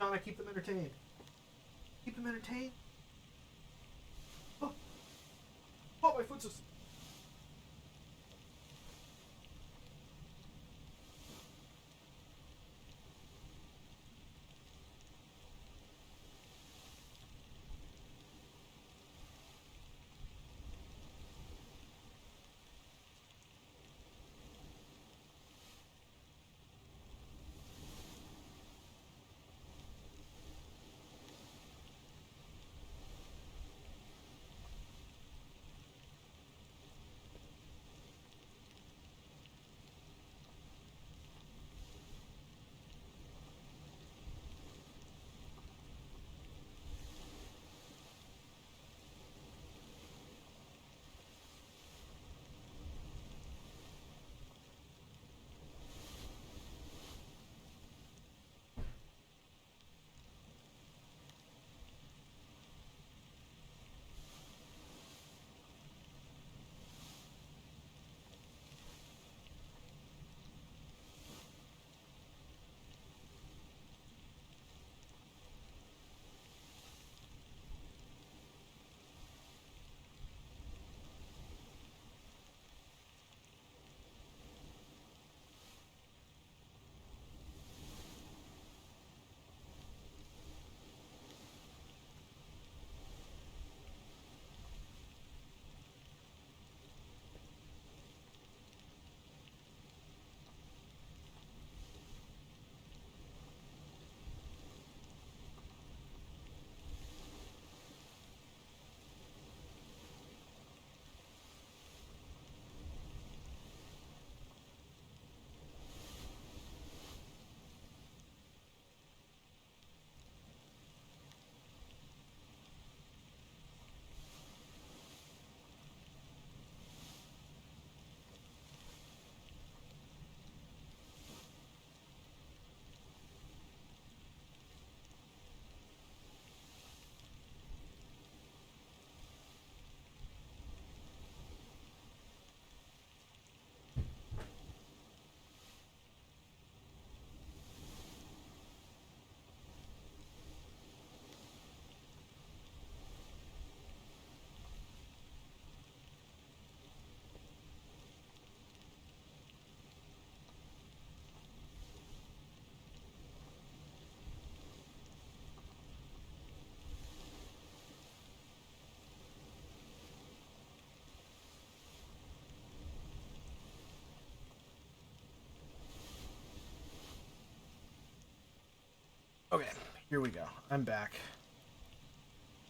John, I keep them entertained. Keep them entertained. Oh, my foot's just... Okay, here we go. I'm back.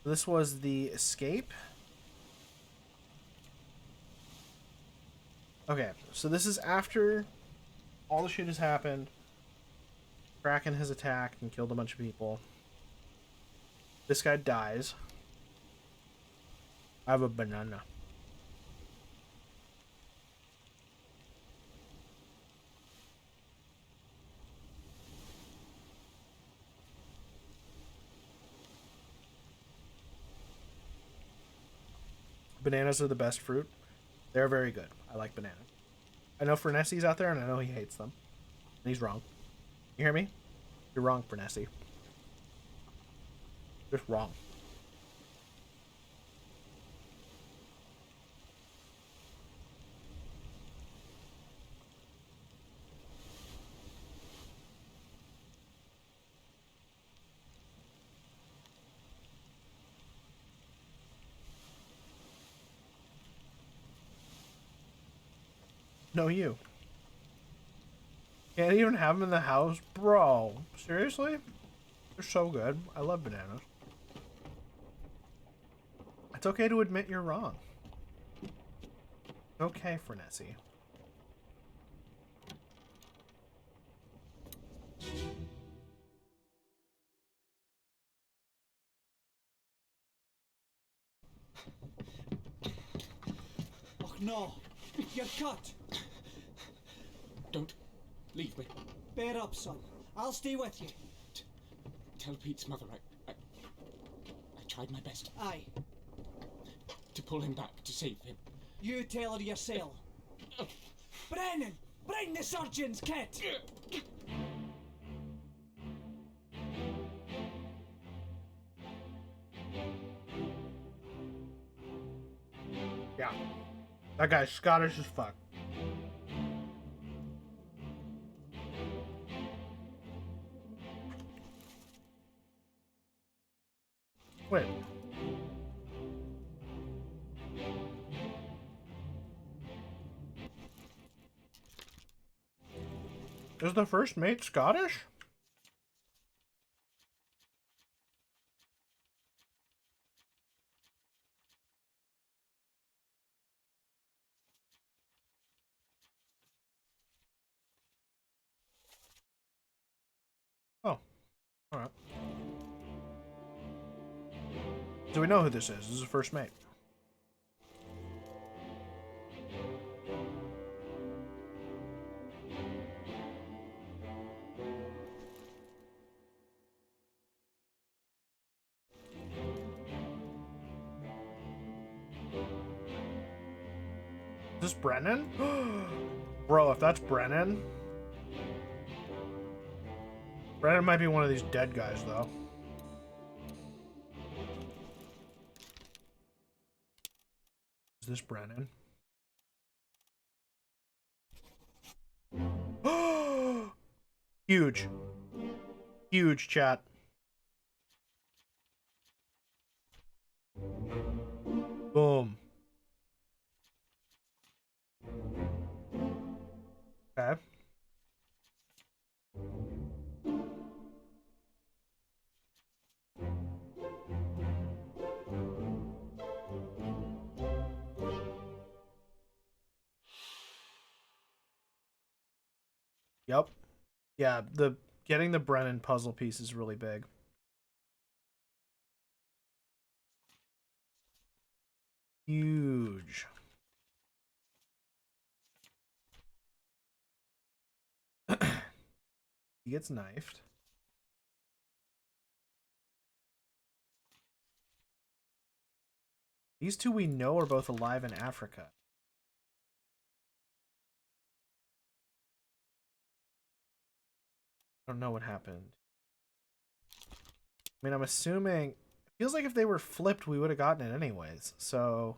This was the escape. Okay, so this is after all the shit has happened. Kraken has attacked and killed a bunch of people. This guy dies. I have a banana. Bananas are the best fruit. They're very good. I like bananas. I know Fernessi's out there, and I know he hates them. And he's wrong. You hear me? You're wrong, Fernessi. Just wrong. No, you. Can't even have them in the house? Bro, seriously? They're so good. I love bananas. It's okay to admit you're wrong. It's okay, Fernessi. Oh no, you're cut. Don't leave me. Bear up, son. I'll stay with you. Tell Pete's mother I tried my best Aye, to pull him back, to save him. you tell her yourself. Brennan, bring the surgeon's kit. Yeah. That guy's Scottish as fuck. Wait. Is the first mate Scottish? Oh. Alright. Do we know who this is? This is the first mate. Is this Brennan? Bro, if that's Brennan... Brennan might be one of these dead guys, though. Is this Brennan? Huge. Huge, chat. Boom. Okay. Yep. Yeah, the getting the Brennan puzzle piece is really big. Huge. He gets knifed. These two we know are both alive in Africa. I don't know what happened. I mean, I'm assuming... It feels like if they were flipped, we would have gotten it anyways. So...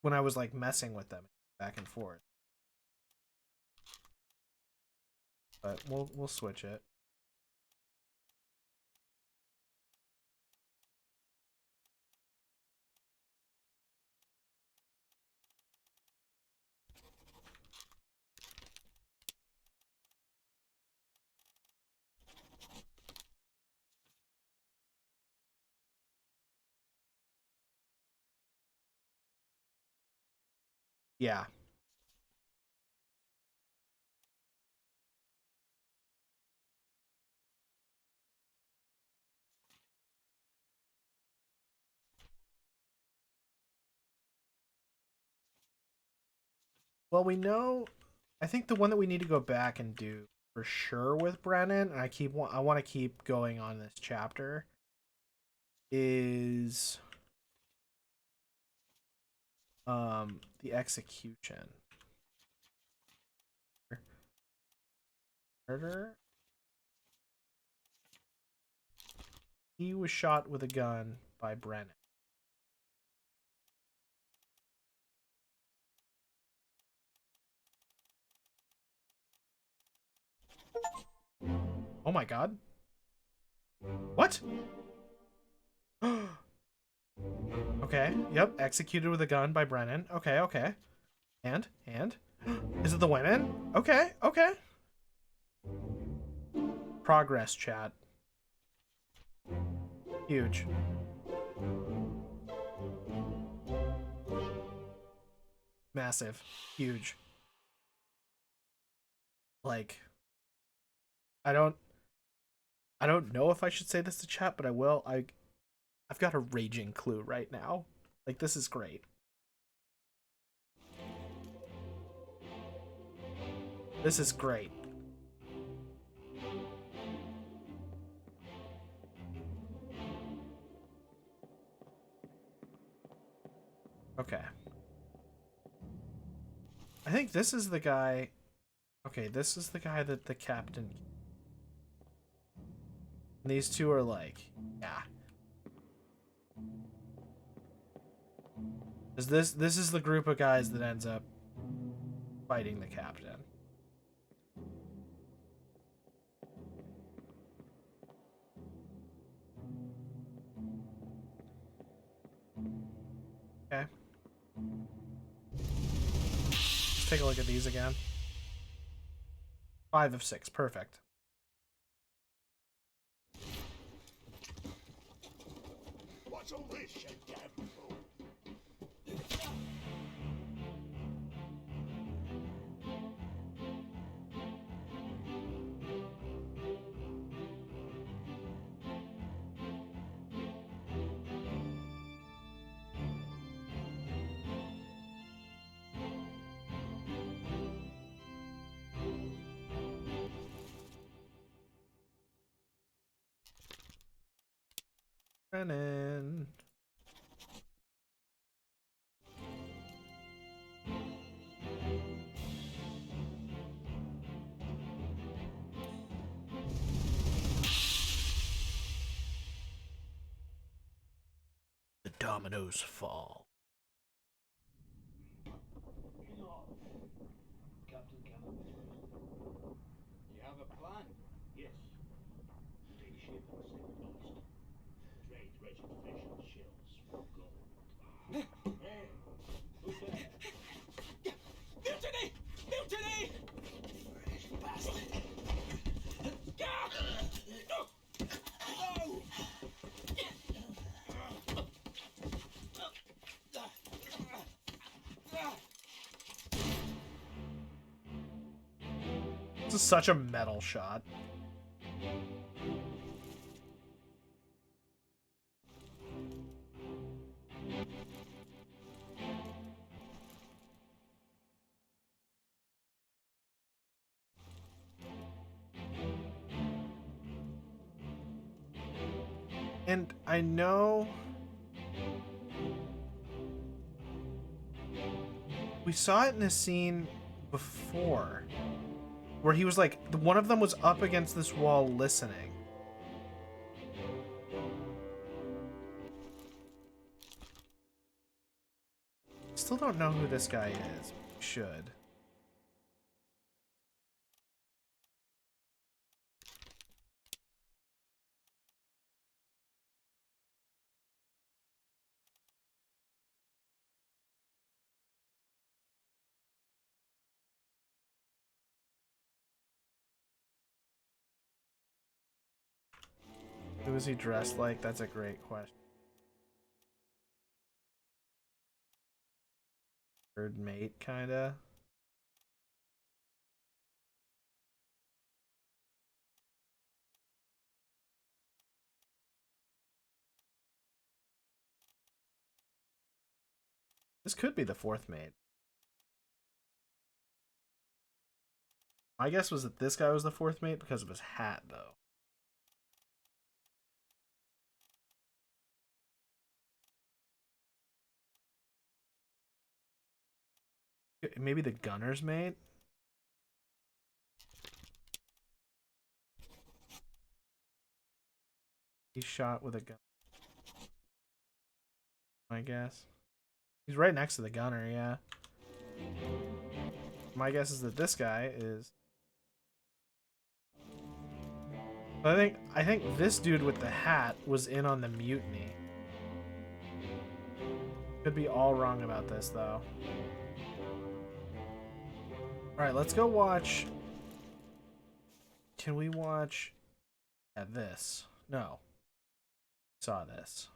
When I was, like, messing with them back and forth. But we'll switch it. Yeah. Well, we know. I think the one that we need to go back and do for sure with Brennan, and I want to keep going on this chapter, is the execution. Murder. He was shot with a gun by Brennan. Oh my god. What? Okay, yep, executed with a gun by Brennan. Okay, okay. And? Is it the women? Okay, okay. Progress, chat. Huge. Massive. Huge. Like, I don't know if I should say this to chat, but I will. I've got a raging clue right now. Like, this is great. This is great. Okay. I think this is the guy. Okay, this is the guy that the captain. And these two are like, yeah. This is the group of guys that ends up fighting the captain. Okay. Let's take a look at these again. 5 of 6, perfect. What's all this, you damn fool? Brennan. The dominoes fall. Captain Campbell was first. You have a plan? Yes. Take ship and sail east. Trade wretched fish and shells for gold. Hey! Who's there? Mutiny! Mutiny! Bastard! No! This is such a metal shot. And I know we saw it in a scene before where he was like, one of them was up against this wall listening. Still don't know who this guy is. Should. Who is he dressed like? That's a great question. third mate, kinda. This could be the fourth mate. My guess was that this guy was the fourth mate because of his hat, though. Maybe the gunner's mate? He's shot with a gun. My guess. He's right next to the gunner, yeah. My guess is that this guy is... I think this dude with the hat was in on the mutiny. Could be all wrong about this, though. Alright, let's go watch... Can we watch... this? No. Saw this.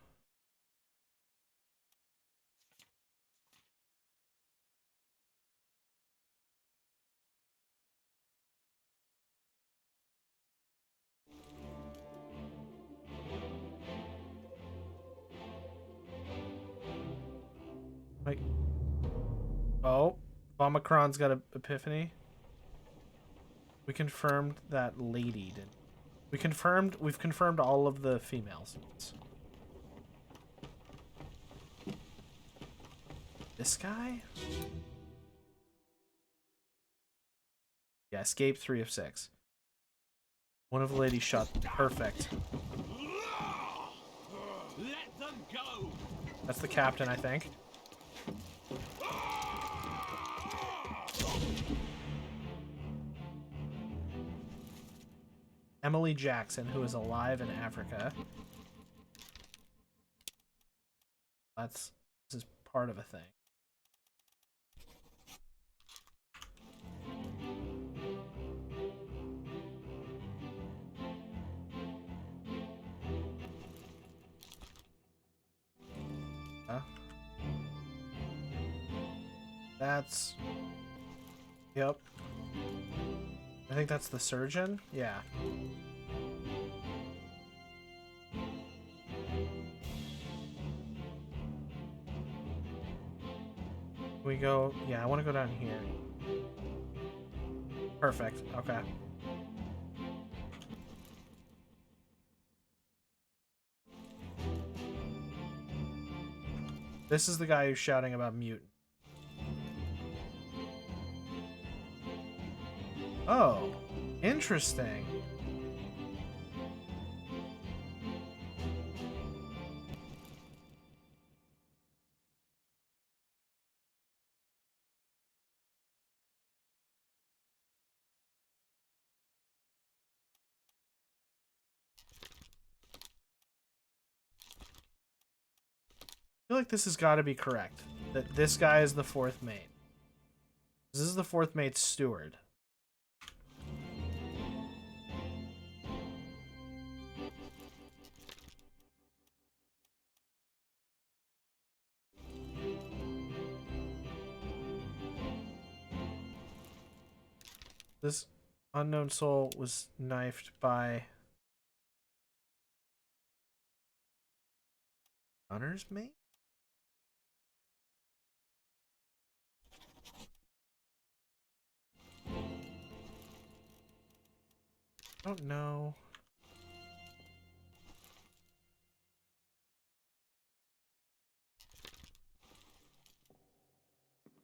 Like, oh, Omicron's got an epiphany. We confirmed that lady did. We've confirmed all of the females. This guy? Yeah, escape 3 of 6. One of the ladies shot. Perfect. Let them go. That's the captain, I think. Emily Jackson, who is alive in Africa. This is part of a thing. That's... Yep. I think that's the surgeon? Yeah. We go... Yeah, I want to go down here. Perfect. Okay. This is the guy who's shouting about mutant. Oh, interesting. I feel like this has got to be correct. That this guy is the fourth mate. This is the fourth mate's steward. This unknown soul was knifed by gunner's mate? I don't know.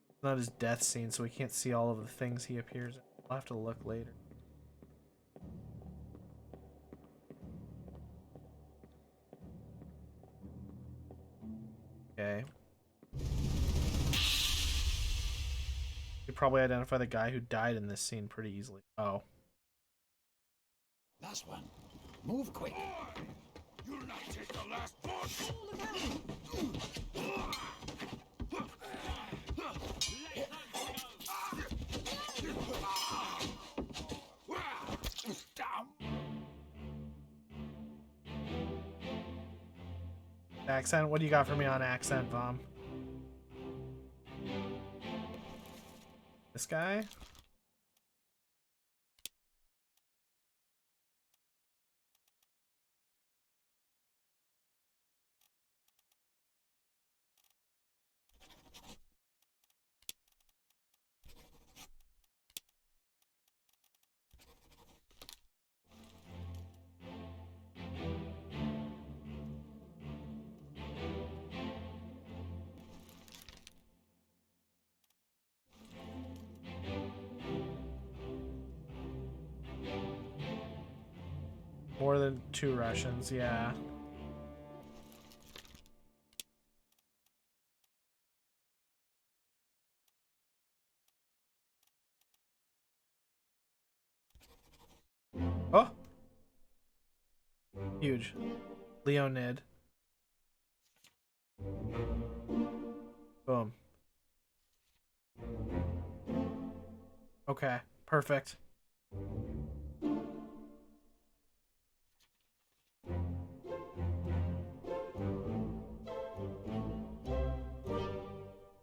It's not his death scene, so we can't see all of the things he appears in. I'll have to look later. Okay. You probably identify the guy who died in this scene pretty easily. Oh. Last one. Move quick. You'll not take the last punch! Accent? What do you got for me on accent, Vom? This guy? More than 2 Russians, yeah. Oh! Huge. Leonid. Boom. Okay, perfect.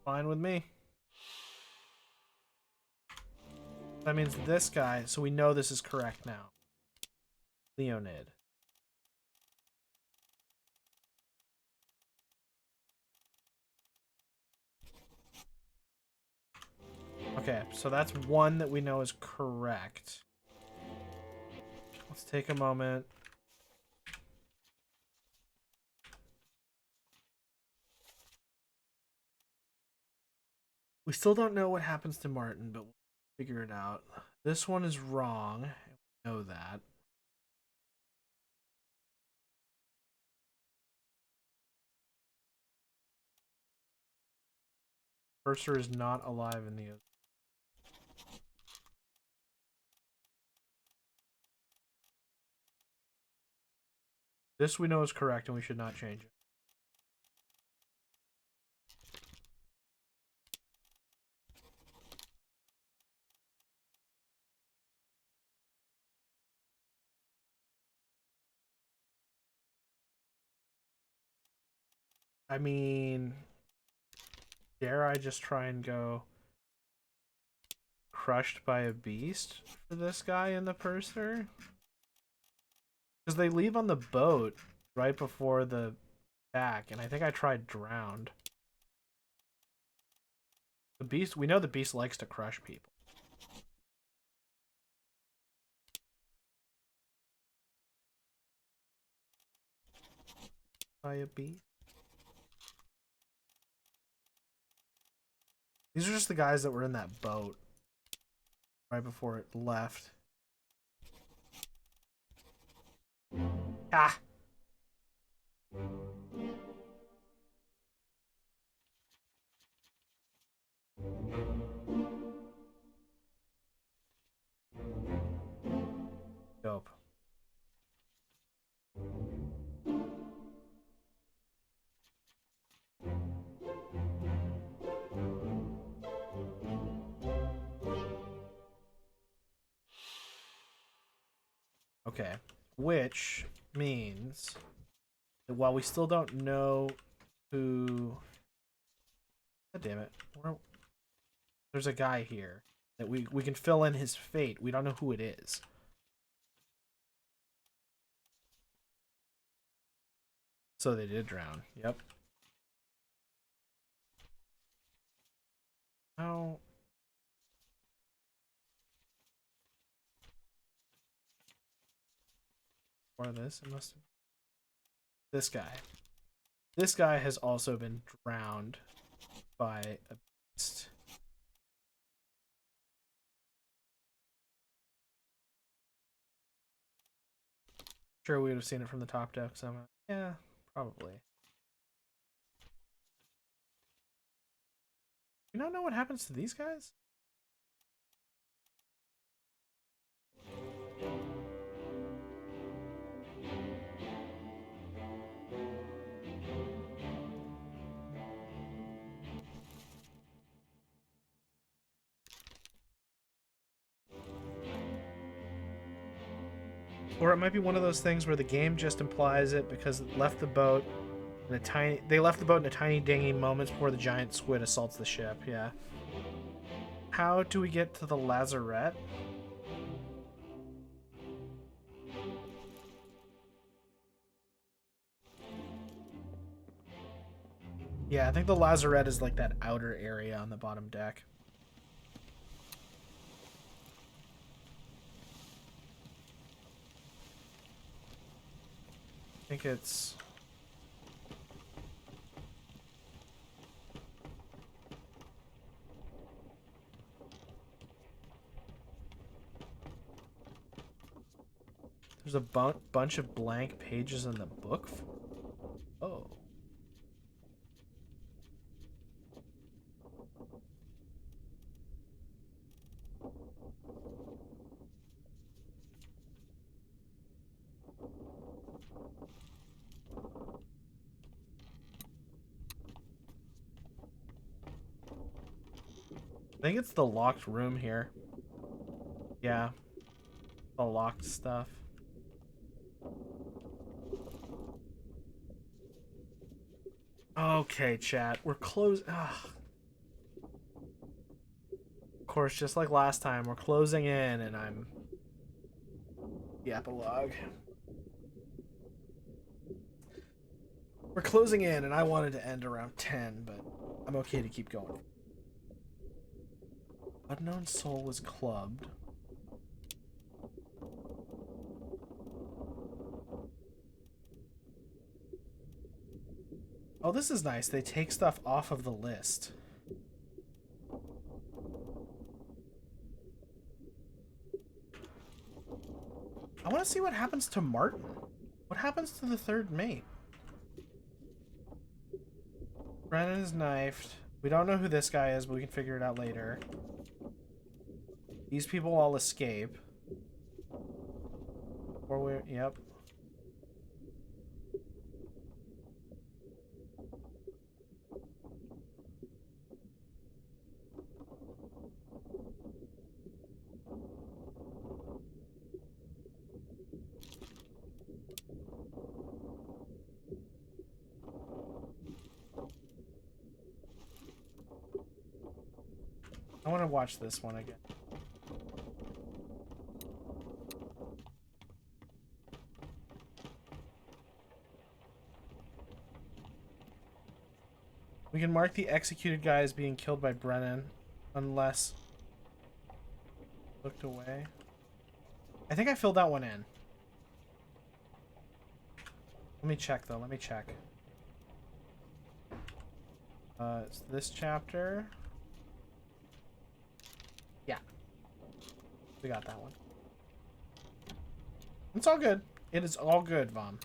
Fine with me. That means this guy, so we know this is correct now. Leonid. Okay, so that's one that we know is correct. Let's take a moment. We still don't know what happens to Martin, but we'll figure it out. This one is wrong. We know that. Purser is not alive in the... This we know is correct and we should not change it. I mean, dare I just try and go crushed by a beast for this guy in the purser? Because they leave on the boat right before the back, and I think I tried drowned. The beast, we know the beast likes to crush people. By a beast. These are just the guys that were in that boat right before it left. Ah! Dope. Okay, which means that while we still don't know who... God damn it. There's a guy here that we can fill in his fate. We don't know who it is. So they did drown. Yep. How... Or this, it must have... This guy. This guy has also been drowned by a beast. Sure, we would have seen it from the top deck somehow. Yeah, probably. You don't know what happens to these guys? Or it might be one of those things where the game just implies it because it left the boat in a tiny... They left the boat in a tiny dinghy moments before the giant squid assaults the ship, yeah. How do we get to the lazarette? Yeah, I think the lazarette is like that outer area on the bottom deck. I think it's... There's a bunch of blank pages in the book. Oh. I think it's the locked room here. Yeah. The locked stuff. Okay, chat. We're close. Ugh. Of course, just like last time, we're closing in and I'm... The epilogue. We're closing in and I wanted to end around 10, but I'm okay to keep going. Unknown soul was clubbed. Oh, this is nice. They take stuff off of the list. I want to see what happens to Martin. What happens to the third mate? Brennan is knifed. We don't know who this guy is, but we can figure it out later. These people all escape. Or we're... Yep. I want to watch this one again. We can mark the executed guy as being killed by Brennan, unless looked away. I think I filled that one in. Let me check though, let me check. It's this chapter. Yeah. We got that one. It's all good. It is all good, Vom.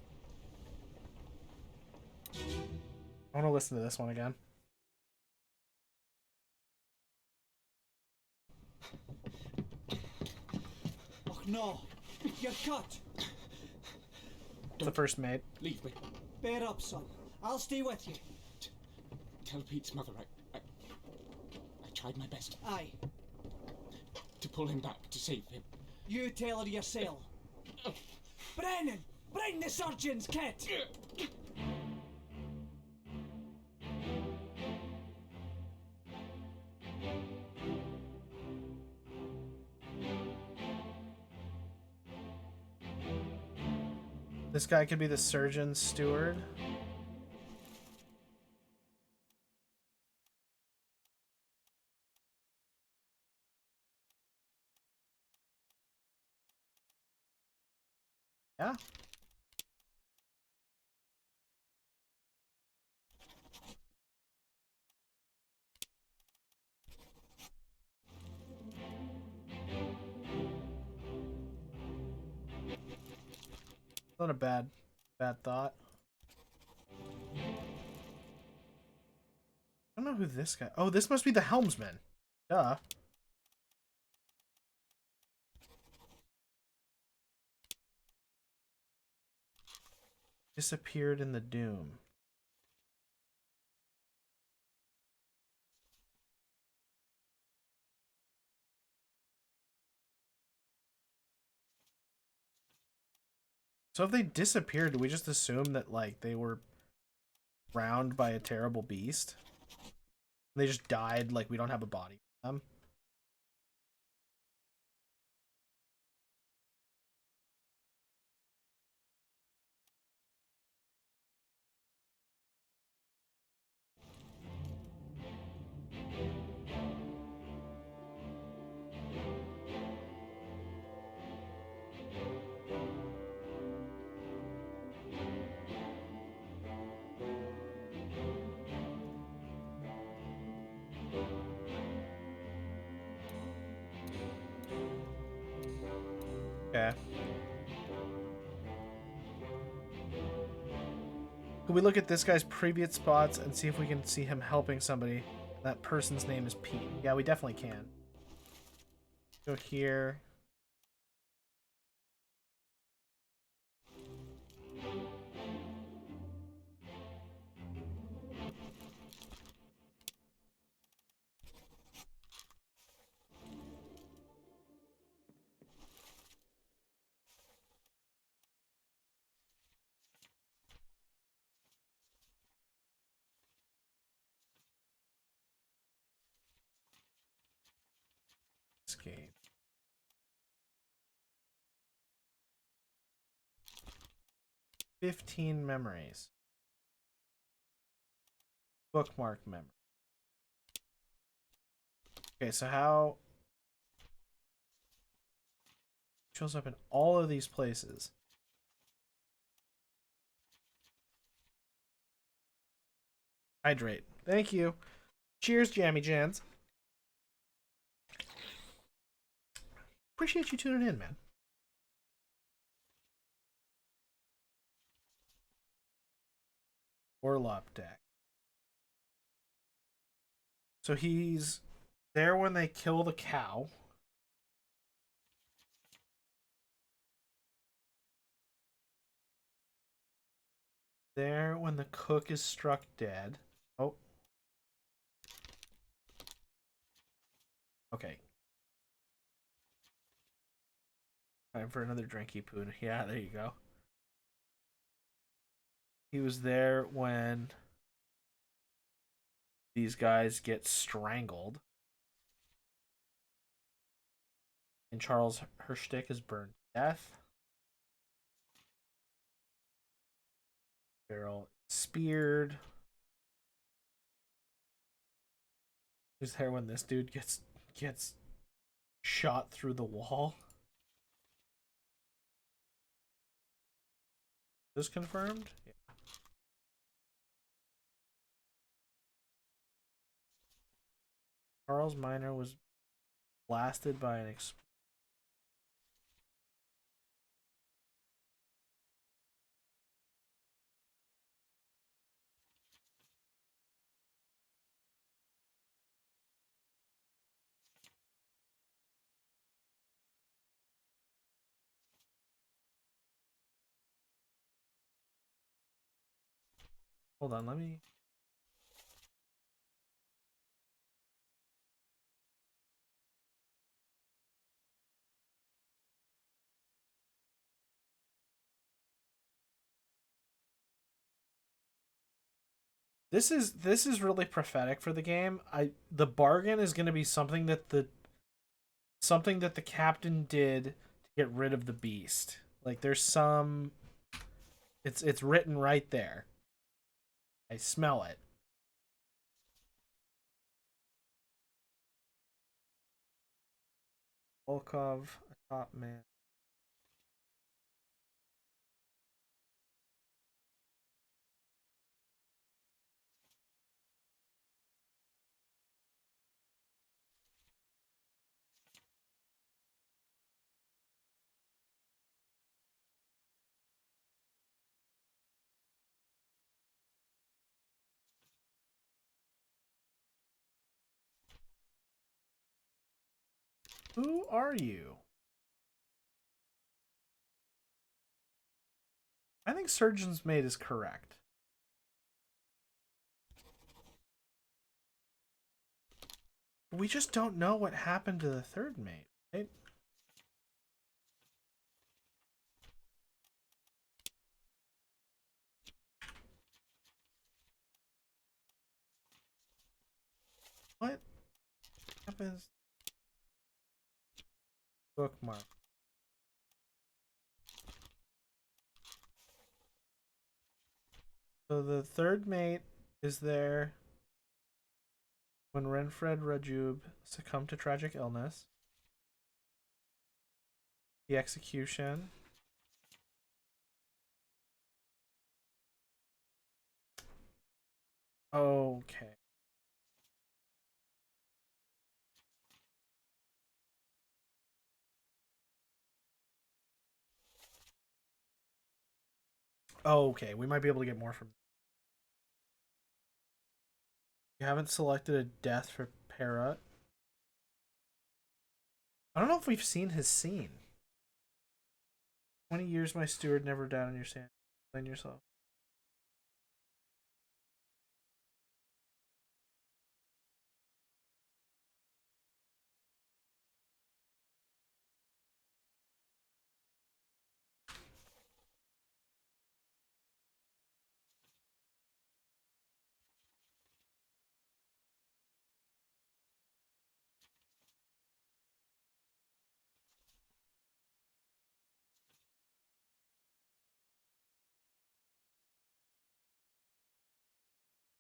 I want to listen to this one again. Oh no! You're cut! The first mate. Leave me. Bear up, son. I'll stay with you. Tell Pete's mother I tried my best Aye. to pull him back, to save him. You tell her yourself. Brennan! Bring the surgeon's kit! This guy could be the surgeon's steward. Yeah. Not a bad thought. I don't know who this guy... Oh, this must be the helmsman. Duh. Disappeared in the doom. So if they disappeared, do we just assume that, like, they were drowned by a terrible beast? They just died, like, we don't have a body for them? Okay. Can we look at this guy's previous spots and see if we can see him helping somebody? That person's name is Pete. Yeah, we definitely can. Go here. Escape. "15 memories. Bookmark memory." Okay, so how shows up in all of these places? Hydrate. Thank you. Cheers, Jammy Jans. Appreciate you tuning in, man. Orlop deck. So he's there when they kill the cow. There when the cook is struck dead. Oh. Okay. Time for another drinky poon. Yeah, there you go. He was there when these guys get strangled. And Charles Herstick is burned to death. Barrel speared. He's there when this dude gets shot through the wall. This confirmed? Yeah. Charles Minor was blasted by an explosion. Hold on, let me. This is really prophetic for the game. The bargain is going to be something that the captain did to get rid of the beast. Like there's some it's written right there. I smell it. Volkov, a top man. Who are you? I think Surgeon's Mate is correct. We just don't know what happened to the third mate, right? What happens? Bookmark. So the third mate is there when Renfred Rajub succumbed to tragic illness. The execution. Okay. Oh, okay. We might be able to get more from. You haven't selected a death for Para. I don't know if we've seen his scene. 20 years, my steward never died on your sand. Explain yourself.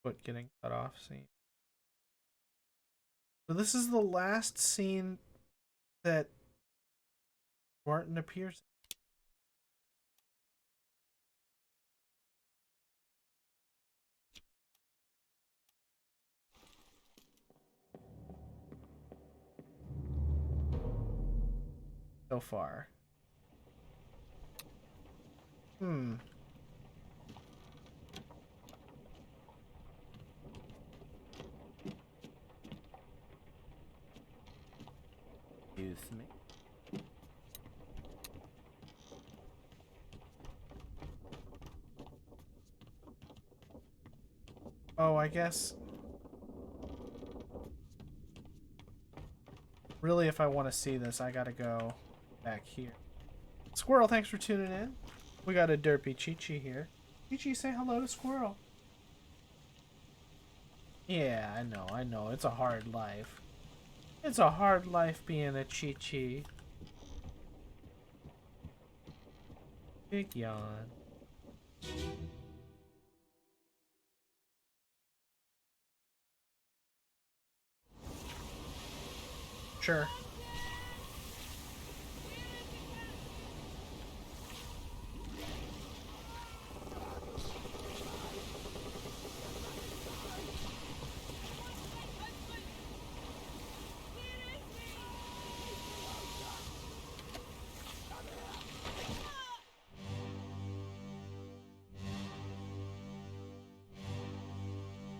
Foot getting cut off scene. So this is the last scene that Martin appears in. So far. Hmm. Excuse me. Oh, I guess. Really, if I want to see this, I gotta go back here. Squirrel, thanks for tuning in. We got a derpy Chi-Chi here. Chi-Chi, say hello to Squirrel. Yeah, I know. It's a hard life. It's a hard life being a Chi-Chi. Big yawn. Sure.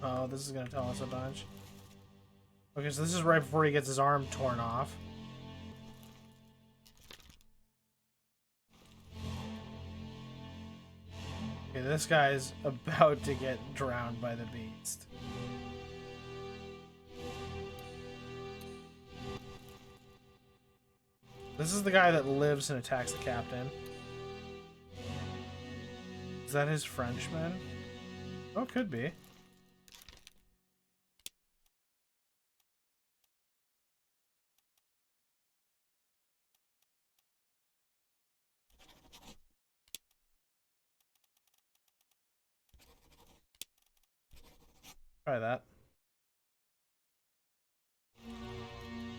Oh, this is gonna tell us a bunch. Okay, so this is right before he gets his arm torn off. Okay, this guy's about to get drowned by the beast. This is the guy that lives and attacks the captain. Is that his Frenchman? Oh, could be. Try that.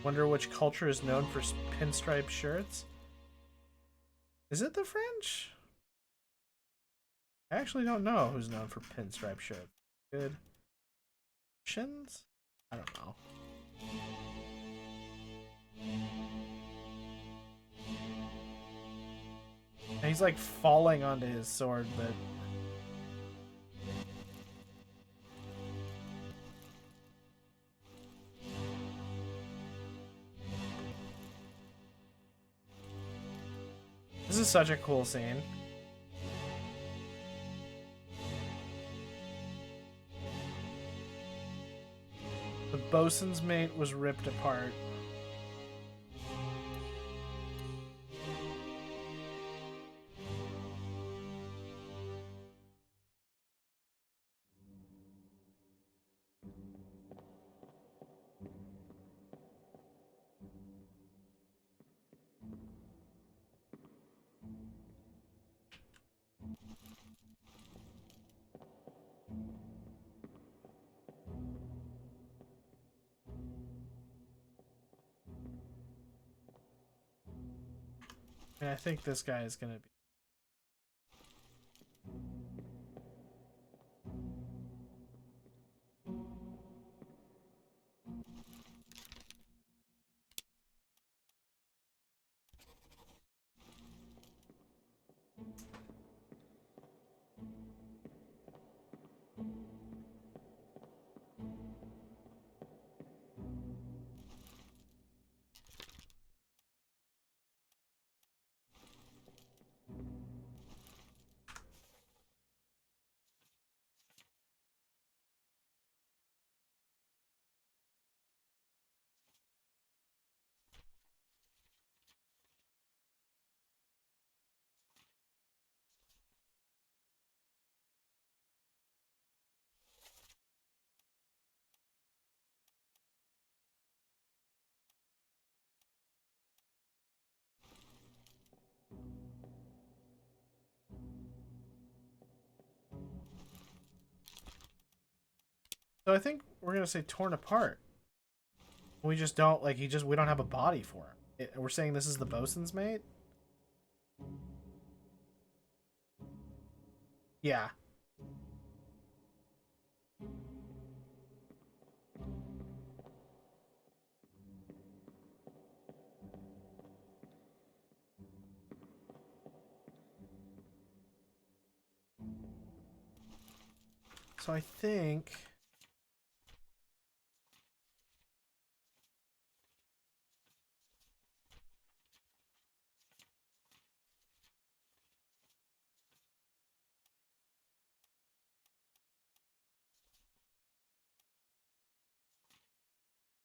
Wonder which culture is known for pinstripe shirts? Is it the French? I actually don't know who's known for pinstripe shirts. Good. Russians? I don't know. And he's like falling onto his sword, but this is such a cool scene. The bosun's mate was ripped apart. And I think this guy is gonna be. So I think we're gonna say torn apart. We just don't like we don't have a body for him. We're saying this is the bosun's mate. Yeah. So I think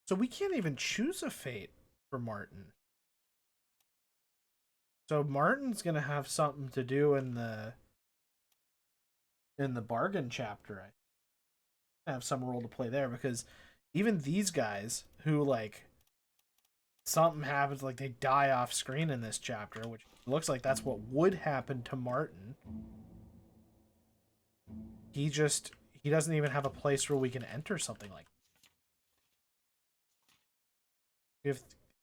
so we can't even choose a fate for Martin. So Martin's gonna have something to do in the bargain chapter. I have some role to play there because even these guys who like something happens, like they die off screen in this chapter, which looks like that's what would happen to Martin. He doesn't even have a place where we can enter something like. We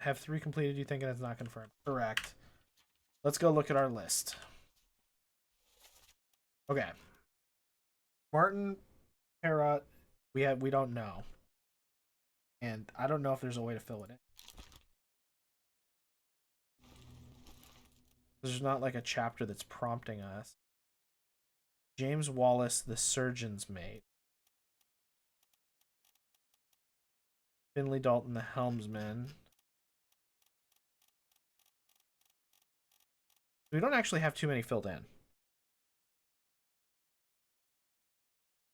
have 3 completed. You thinking it's not confirmed? Correct. Let's go look at our list. Okay. Martin, Hera, we don't know. And I don't know if there's a way to fill it in. There's not like a chapter that's prompting us. James Wallace, the surgeon's mate. Finley Dalton, the helmsman. We don't actually have too many filled in.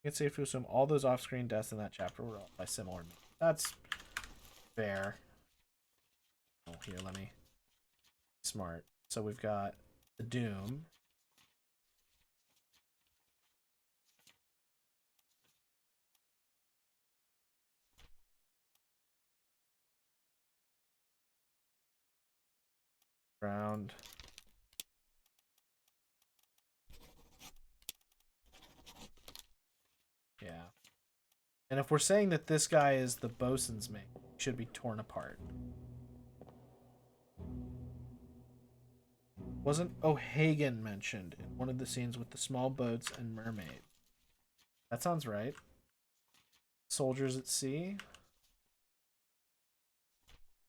It's safe to assume all those off-screen deaths in that chapter were all by similar means. That's fair. Oh, here, let me. Smart. So we've got the Doom. Round. Yeah. And if we're saying that this guy is the bosun's mate, he should be torn apart. Wasn't O'Hagan mentioned in one of the scenes with the small boats and mermaid? That sounds right. Soldiers at sea?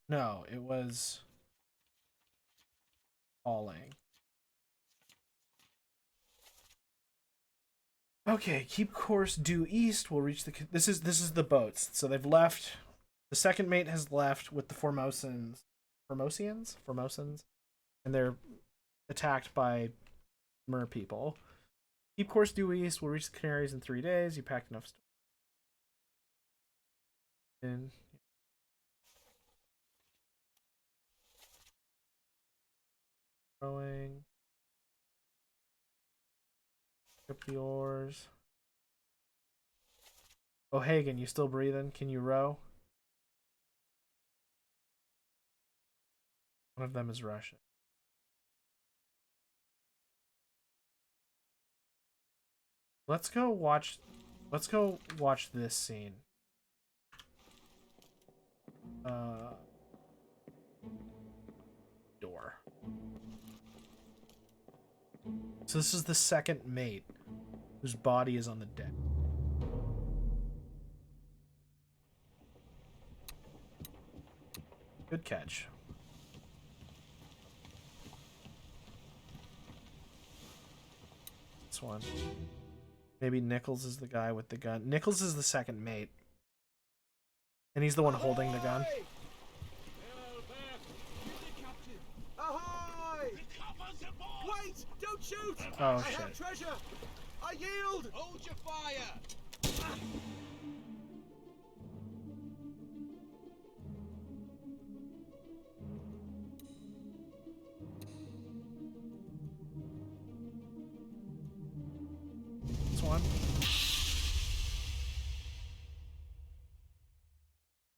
No, it was hauling. Okay, keep course due east. We'll reach the. This is the boats. So they've left. The second mate has left with the Formosians, and they're attacked by mer people. Keep course due east. We'll reach the Canaries in 3 days. You packed enough stuff. And rowing. Pick up the oars. O'Hagan, you still breathing? Can you row? One of them is Russian. Let's go watch this scene. Door. So this is the second mate whose body is on the deck. Good catch. This one. Maybe Nichols is the guy with the gun. Nichols is the second mate. And he's the one holding the gun. Ahoy! Wait! Don't shoot! Oh, I shit. have treasure! I yield! Hold your fire! This one.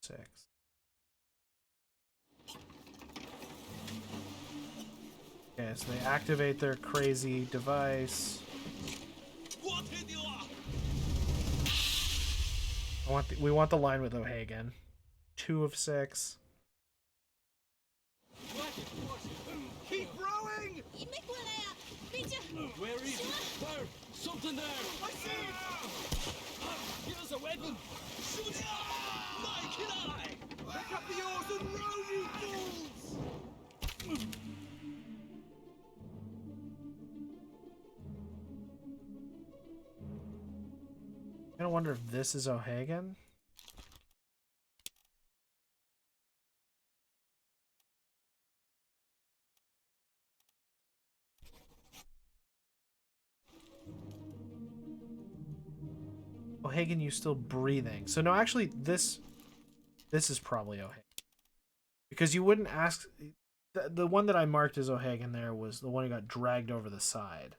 6. Okay, so they activate their crazy device. We want the line with O'Hagan. 2 of 6. Keep rowing! 你没过来啊！别这样。 Where is it? There! Something there! I see it! Give us a weapon! Shoot it! My kid eye! Pick up the oars and row, you fools! I don't wonder if this is O'Hagan. O'Hagan, you still breathing? So no, actually, this is probably O'Hagan, because you wouldn't ask. The one that I marked as O'Hagan there was the one who got dragged over the side.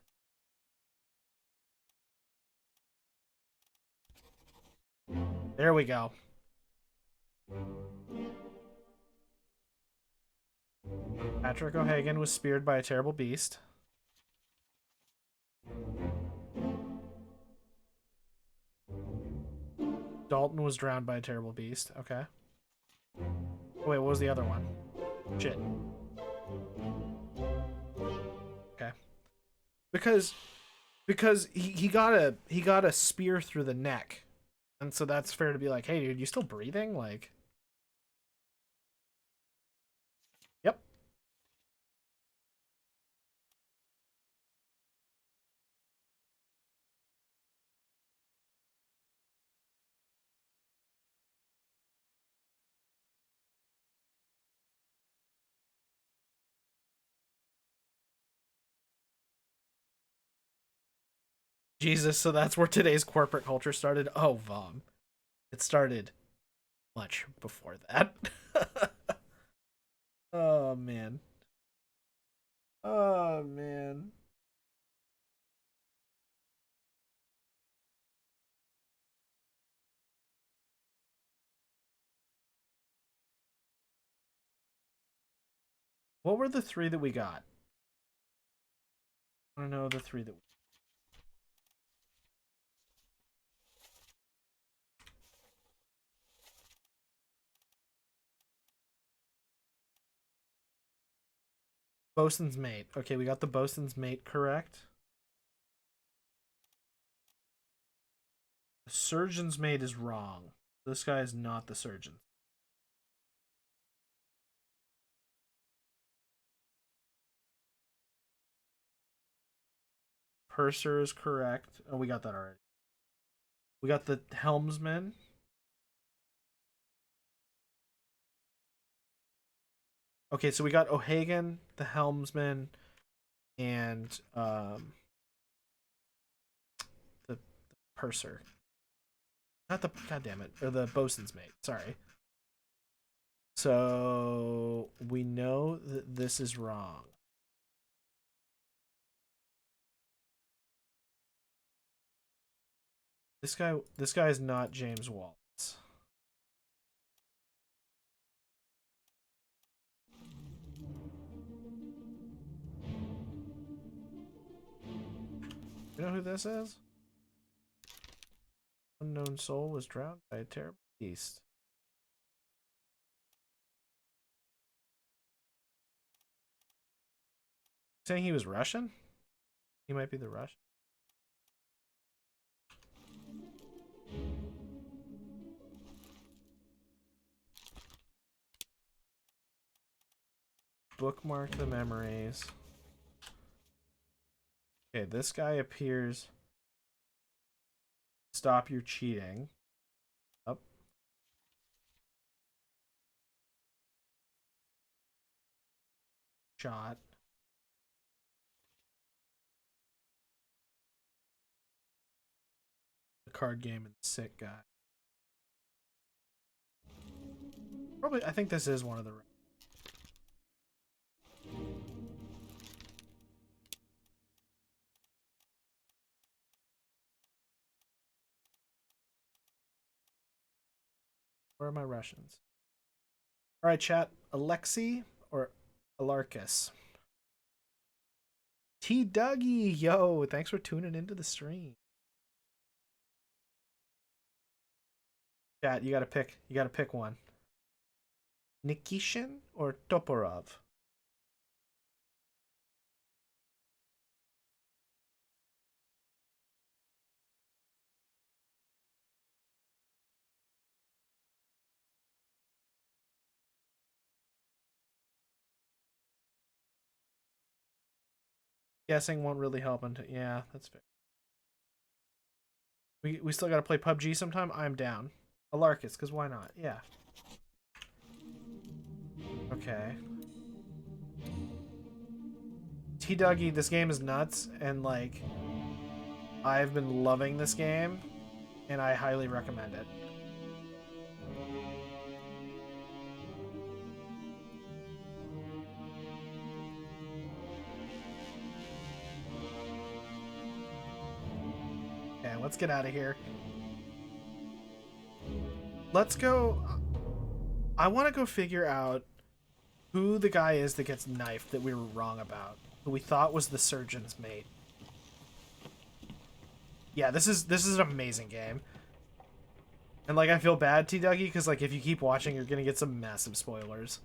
There we go. Patrick O'Hagan was speared by a terrible beast. Dalton was drowned by a terrible beast. Okay. Oh, wait, what was the other one? Shit. Okay. Because he got a spear through the neck. And so that's fair to be like, hey dude, you still breathing? Like, yep. Jesus, so that's where today's corporate culture started. Oh, Vom. It started much before that. Oh man. Oh man. What were the 3 that we got? I don't know the 3 that we... Bosun's mate. Okay, we got the bosun's mate correct. The surgeon's mate is wrong. This guy is not the surgeon. Purser is correct. Oh, we got that already. We got the helmsman. Okay, so we got O'Hagan, the helmsman, and the purser. Not the, god damn it, or the bosun's mate. Sorry. So we know that this is wrong. This guy is not James Wallace. You know who this is? Unknown soul was drowned by a terrible beast. Saying he was Russian? He might be the Russian. Bookmark the memories. Okay, this guy appears. Stop your cheating. Up. Shot. The card game and sick guy. Probably, I think this is one of the. Where are my Russians? All right, chat. Alexei or Alarkus? T Dougie, yo, thanks for tuning into the stream. Chat, you gotta pick. You gotta pick one. Nikishin or Toporov? Guessing won't really help until yeah, that's fair. We still gotta play PUBG sometime. I'm down. Alarcus, because why not? Yeah. Okay. T Dougie, this game is nuts, and like I've been loving this game, and I highly recommend it. Okay, let's get out of here. Let's go. I want to go figure out who the guy is that gets knifed that we were wrong about, who we thought was the surgeon's mate. Yeah, this is an amazing game. And like I feel bad, T Dougie, because like if you keep watching, you're gonna get some massive spoilers.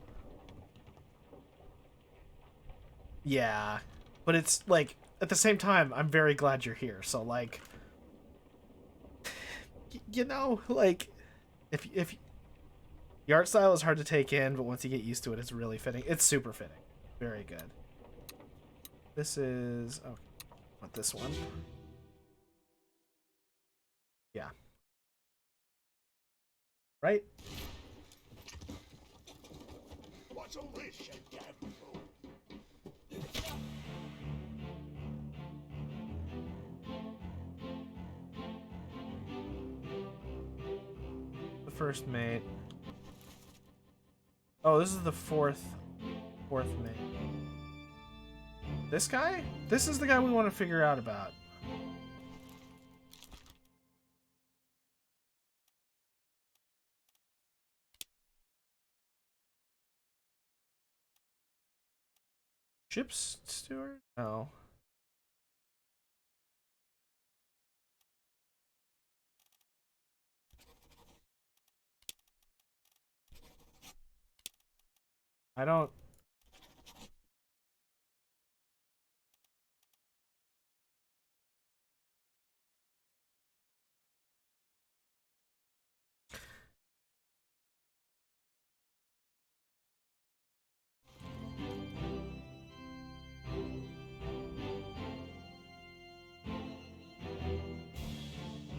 Yeah, but it's like at the same time, I'm very glad you're here. So like, you know, like if the art style is hard to take in, but once you get used to it, it's really fitting. It's super fitting. Very good. This is okay. Want this one? Yeah. Right? What's all this, you damn fool? The first mate. Oh, this is the fourth mate. This guy? This is the guy we want to figure out about. Ship's steward? No. I don't...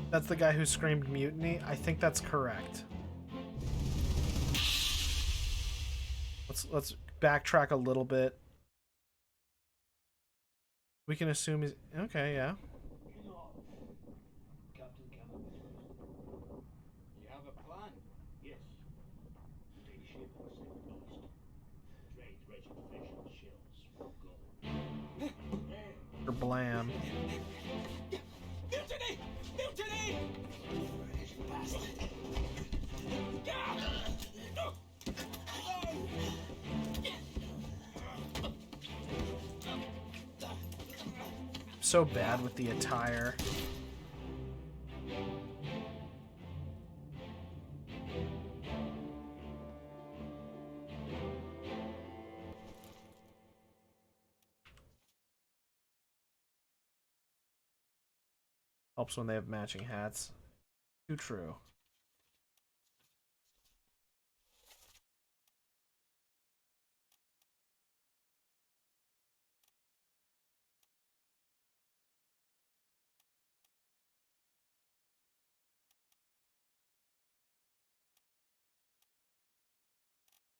That's the guy who screamed mutiny? I think that's correct. Let's backtrack a little bit. We can assume he's... Okay, yeah. Captain cannot be trusted. You have a plan? Yes. Take ship and sail east. Trade wretched fish and shells for gold. Or blam. Mutiny! Mutiny! Bastard! So bad with the attire. Helps when they have matching hats. Too true.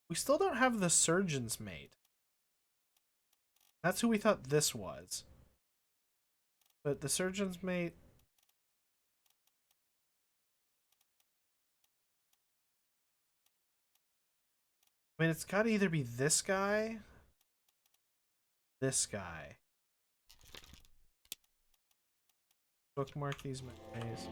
We still don't have the surgeon's mate. That's who we thought this was. But the surgeon's mate... I mean, it's got to either be this guy... This guy. Bookmark these memories.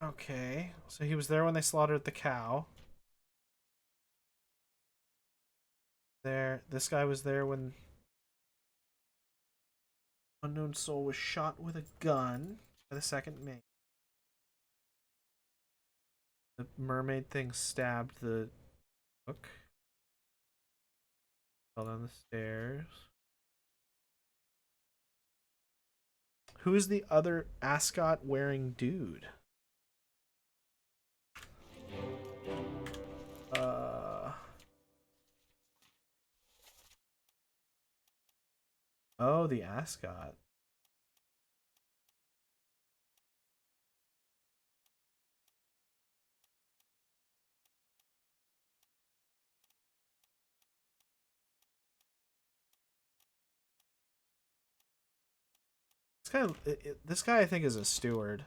Okay, so he was there when they slaughtered the cow. There, this guy was there when Unknown soul was shot with a gun by the second mate. The mermaid thing stabbed the hook. Fell down the stairs. Who is the other ascot wearing dude? Oh, the ascot. This guy I think is a steward.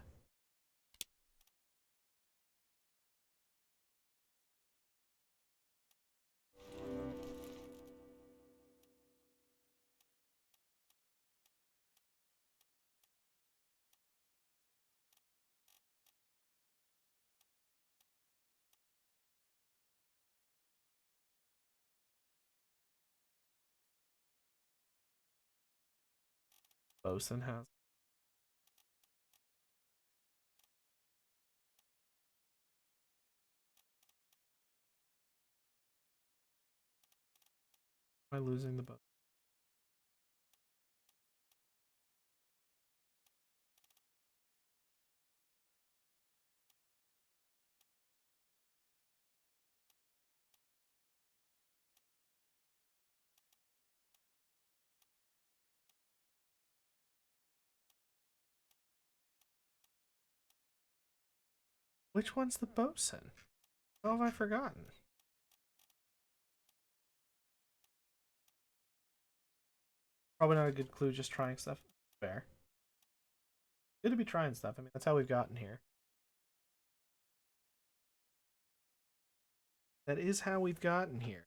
Bosun has. Am I losing the boat? Which one's the bosun? How have I forgotten? Probably not a good clue, just trying stuff. Fair. Good to be trying stuff. I mean, that's how we've gotten here. That is how we've gotten here.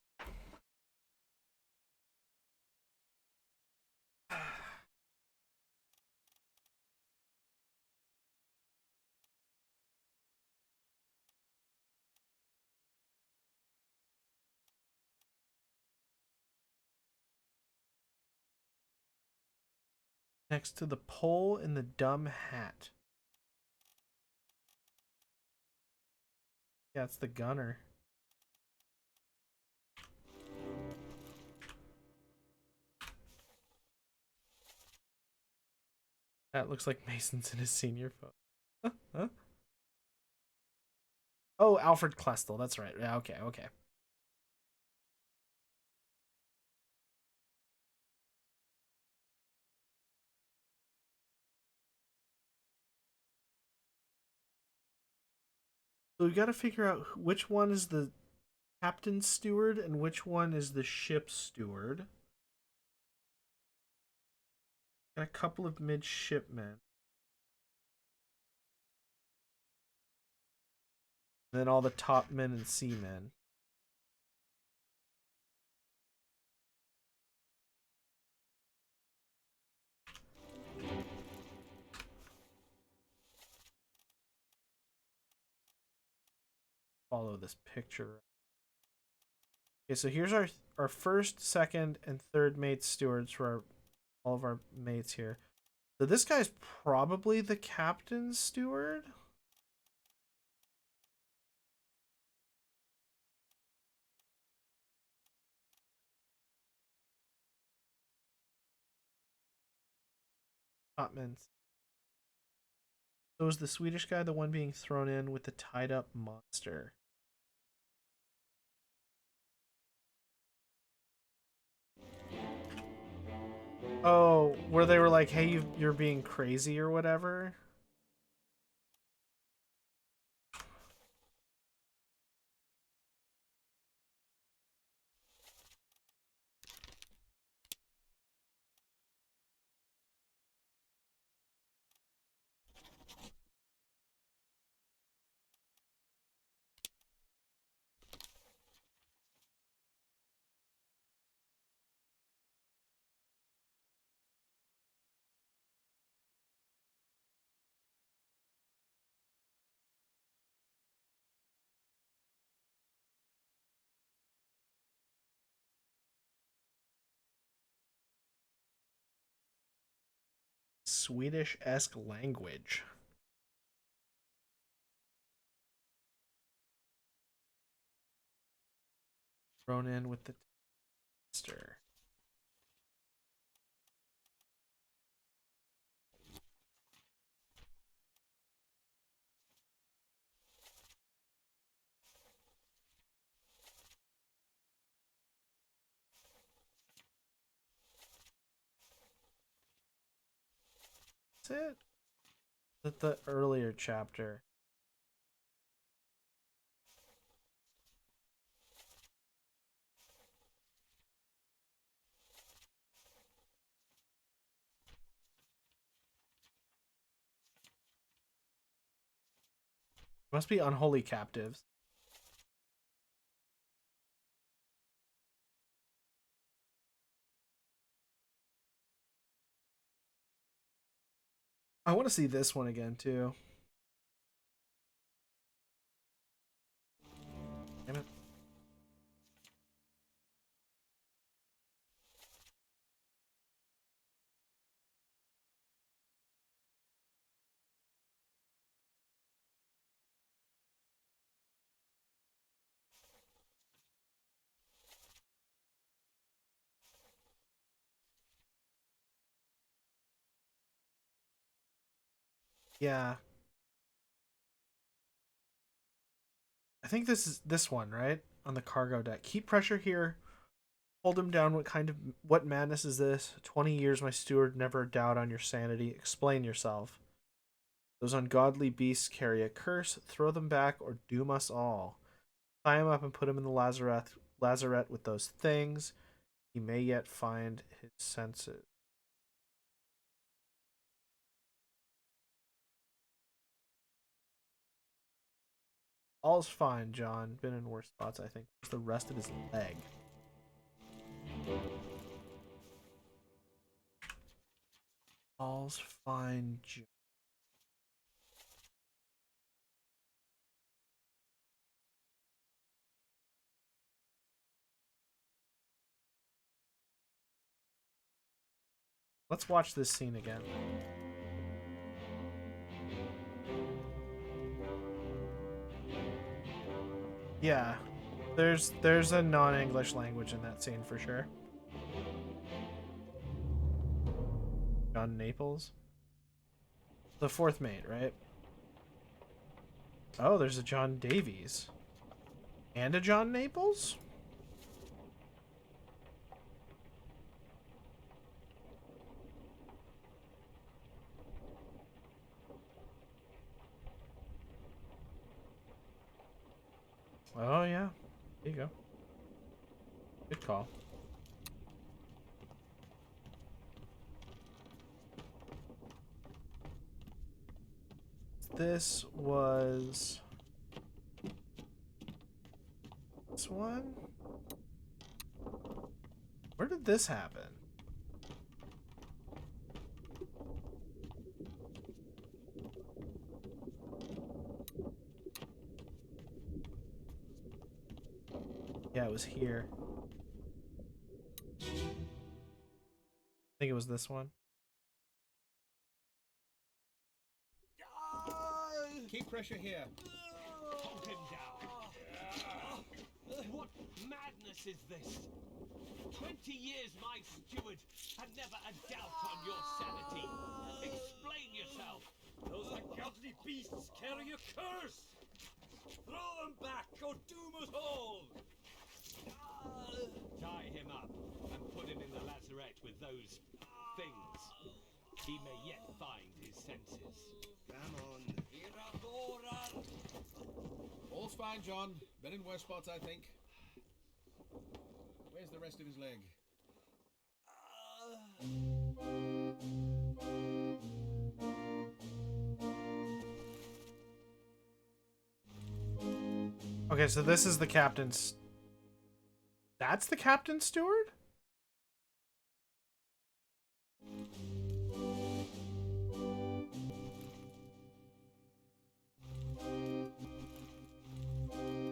Next to the pole in the dumb hat. Yeah, it's the gunner. That looks like Mason's in his senior photo. Huh? Oh, Alfred Klestel. That's right. Yeah, okay, okay. So we got to figure out which one is the captain's steward and which one is the ship's steward. Got a couple of midshipmen. And then all the top men and seamen. Follow this picture. Okay, so here's our first, second, and third mate stewards for all of our mates here. So this guy's probably the captain's steward. Topman. So is the Swedish guy the one being thrown in with the tied up monster? Oh, where they were like, hey, you're being crazy or whatever? Swedish-esque language. Thrown in with the tester. That's it. That's the earlier chapter. Must be unholy captives. I want to see this one again too. Damn it. Yeah. I think this is this one, right? On the cargo deck. Keep pressure here. Hold him down. What madness is this? 20 years, my steward, never a doubt on your sanity. Explain yourself. Those ungodly beasts carry a curse. Throw them back or doom us all. Tie him up and put him in the lazarette with those things. He may yet find his senses. All's fine, John. Been in worse spots, I think. Where's the rest of his leg? All's fine, John. Let's watch this scene again. Yeah, there's a non-English language in that scene for sure. John Naples, the fourth mate, right? Oh, there's a John Davies and a John Naples. Oh yeah, there you go. Good call. This was this one. Where did this happen? Yeah, it was here. I think it was this one. Keep pressure here. Hold him down. What madness is this? 20 years my steward, and never a doubt on your sanity. Explain yourself. Those ungodly beasts carry a curse! Throw them back or doom us all! Tie him up and put him in the lazarette with those things. He may yet find his senses. Come on. All's fine, John. Been in worse spots, I think. Where's the rest of his leg? Okay, so this is the captain's. That's the captain's steward?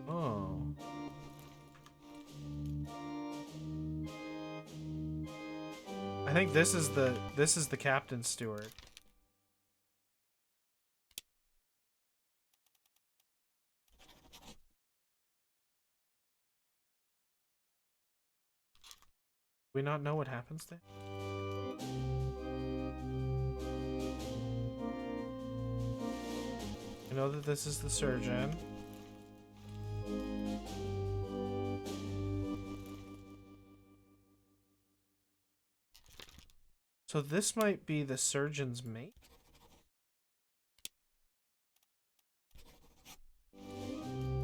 Oh. I think this is the captain's steward. we not know what happens there? I know that this is the surgeon. So this might be the surgeon's mate?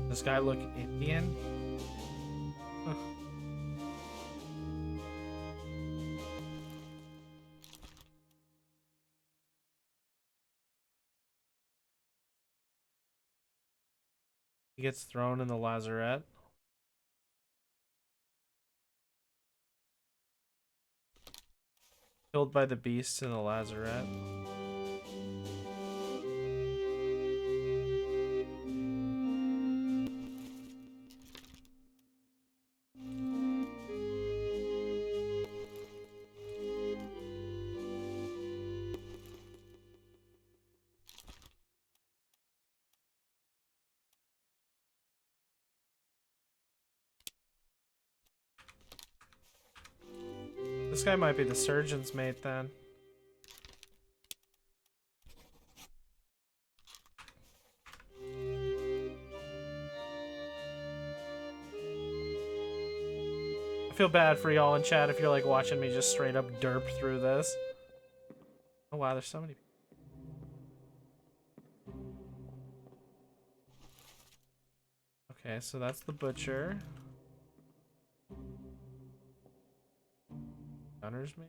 This guy look Indian? Huh. He gets thrown in the lazarette. Killed by the beasts in the lazarette. This guy might be the surgeon's mate then. I feel bad for y'all in chat if you're like watching me just straight up derp through this. Oh wow, there's so many people. Okay, so that's the butcher. Gunner's mate?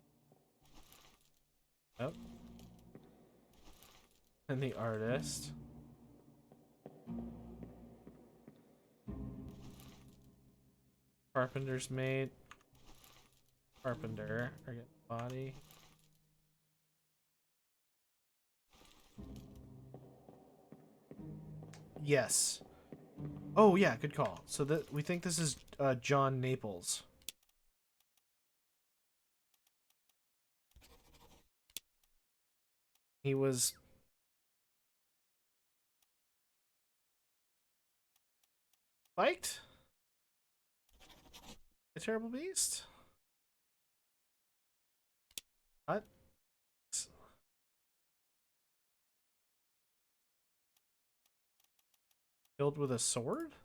Yep. And the artist. Carpenter's mate. Carpenter. Or get body. Yes. Oh yeah, good call. So that we think this is John Naples. He was spiked? A terrible beast? What? Killed with a sword?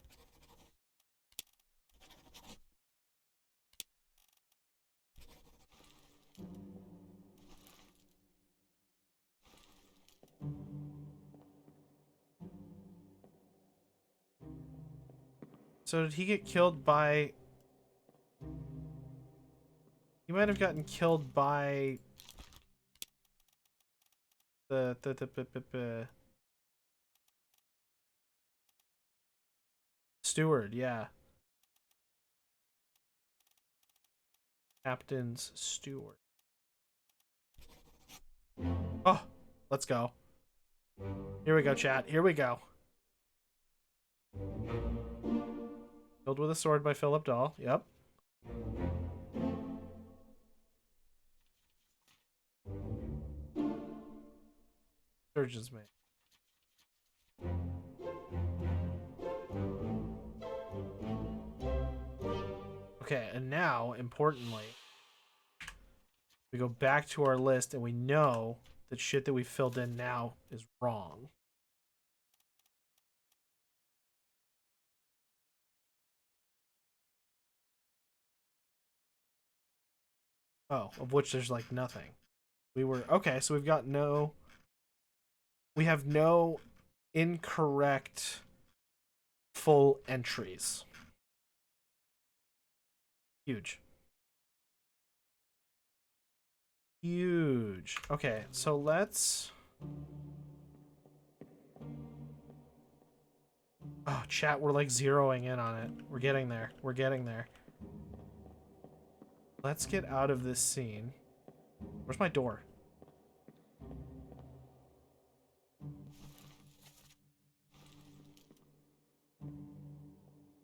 So did he get killed by... He might have gotten killed by... the steward, yeah. Captain's steward. Oh, let's go. Here we go, chat. Here we go. Killed with a sword by Philip Dahl. Yep. Surgeon's mate. Okay, and now, importantly, we go back to our list and we know that shit that we filled in now is wrong. Oh, of which there's like nothing. We were okay, so we've got no... We have no incorrect full entries. Huge. Huge. Okay, so let's... Oh, chat, we're like zeroing in on it. We're getting there. We're getting there. Let's get out of this scene. Where's my door?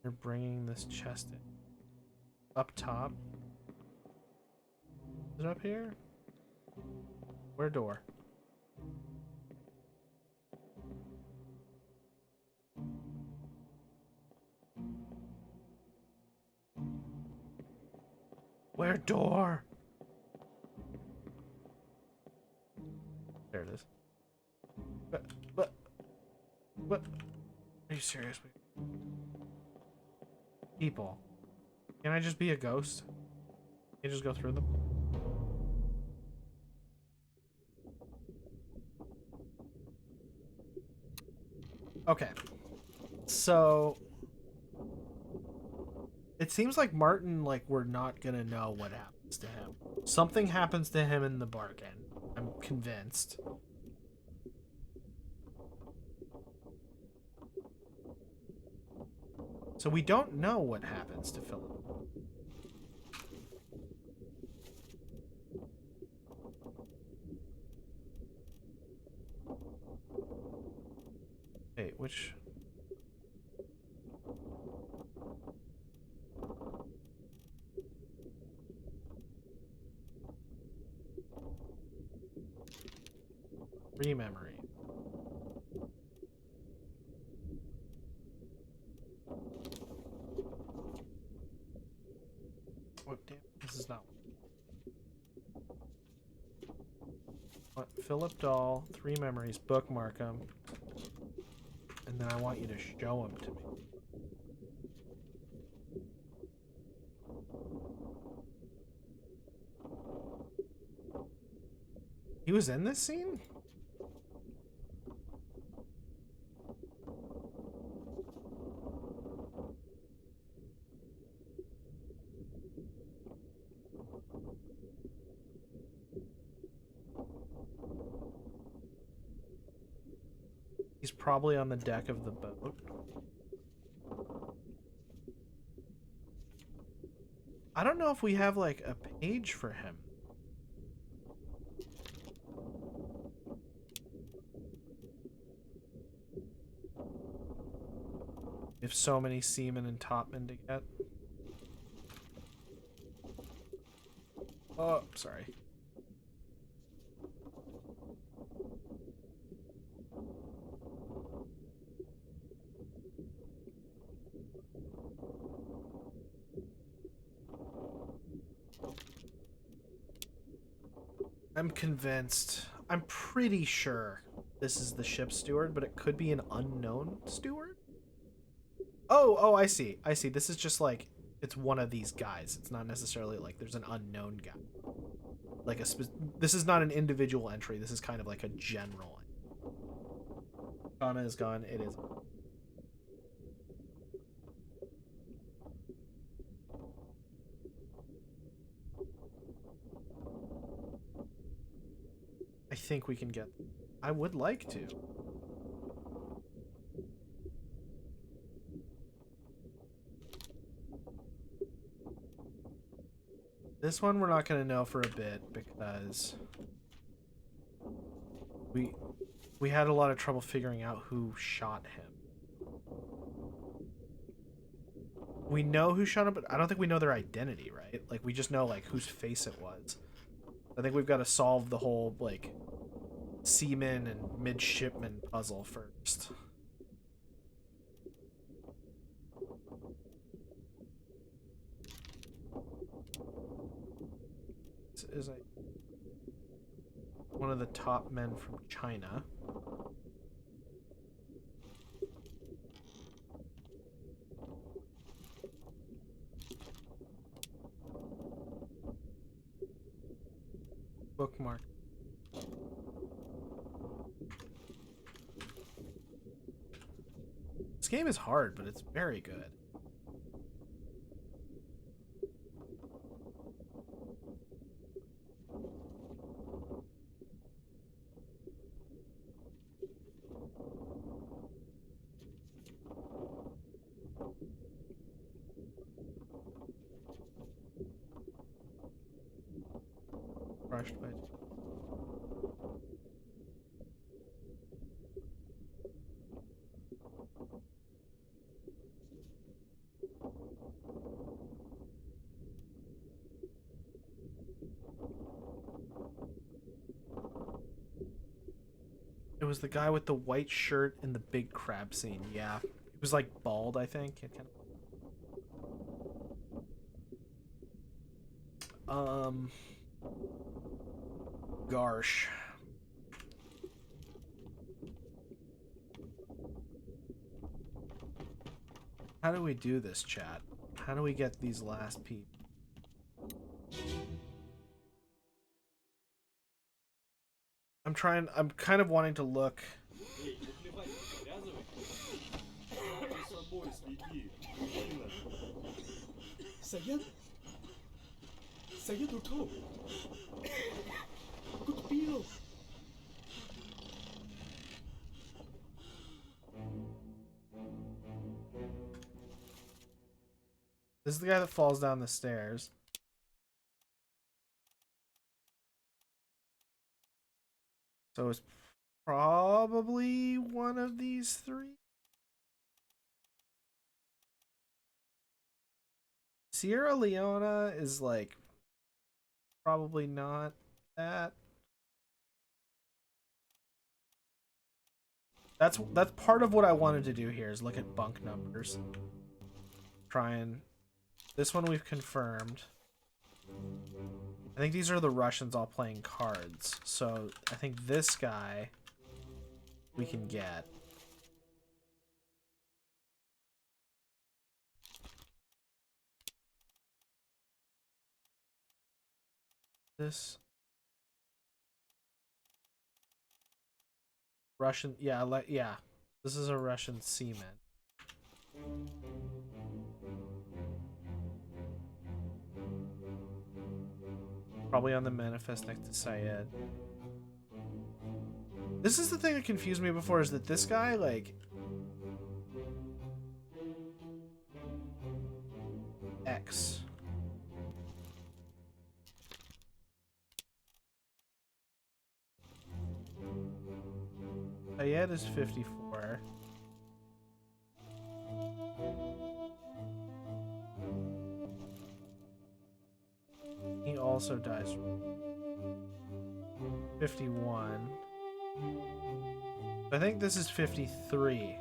You're bringing this chest in. Up top. Is it up here? Where door? Where door? There it is. What? Are you serious? People. Can I just be a ghost? Can you just go through them? Okay. So it seems like Martin, like, we're not gonna know what happens to him. Something happens to him in the bargain. I'm convinced. So we don't know what happens to Philip. Wait, which... Rememory. Oh, damn. This is not... What? Philip Dahl, 3 memories, bookmark them. And then I want you to show them to me. He was in this scene? He's probably on the deck of the boat. I don't know if we have, like, a page for him. If so many seamen and topmen to get. Oh, sorry. I'm convinced. I'm pretty sure this is the ship steward, but it could be an unknown steward? Oh, I see. I see. This is just like, it's one of these guys. It's not necessarily like there's an unknown guy. Like this is not an individual entry. This is kind of like a general. Ghana is gone. It is. I think we can get... I would like to. This one we're not going to know for a bit because we had a lot of trouble figuring out who shot him. We know who shot him, but I don't think we know their identity, right? Like, we just know, like, whose face it was. I think we've got to solve the whole, like, seaman and midshipman puzzle first. This is one of the top men from China. Bookmark. This game is hard, but it's very good. Crushed by... It was the guy with the white shirt in the big crab scene. Yeah. He was like bald, I think. It kind Garsh. How do we do this, chat? How do we get these last people? I'm kind of wanting to look. Saya? Saya tutup. Good deal. This is the guy that falls down the stairs. So it's probably one of these three. Sierra Leona is like probably not that. That's part of what I wanted to do here is look at bunk numbers. Try and this one we've confirmed. I think these are the Russians all playing cards. So I think this guy we can get. This Russian, yeah, yeah. This is a Russian seaman. Probably on the manifest next to Syed. This is the thing that confused me before, is that this guy, like... X. Syed is 54. He also dies. 51. I think this is 53.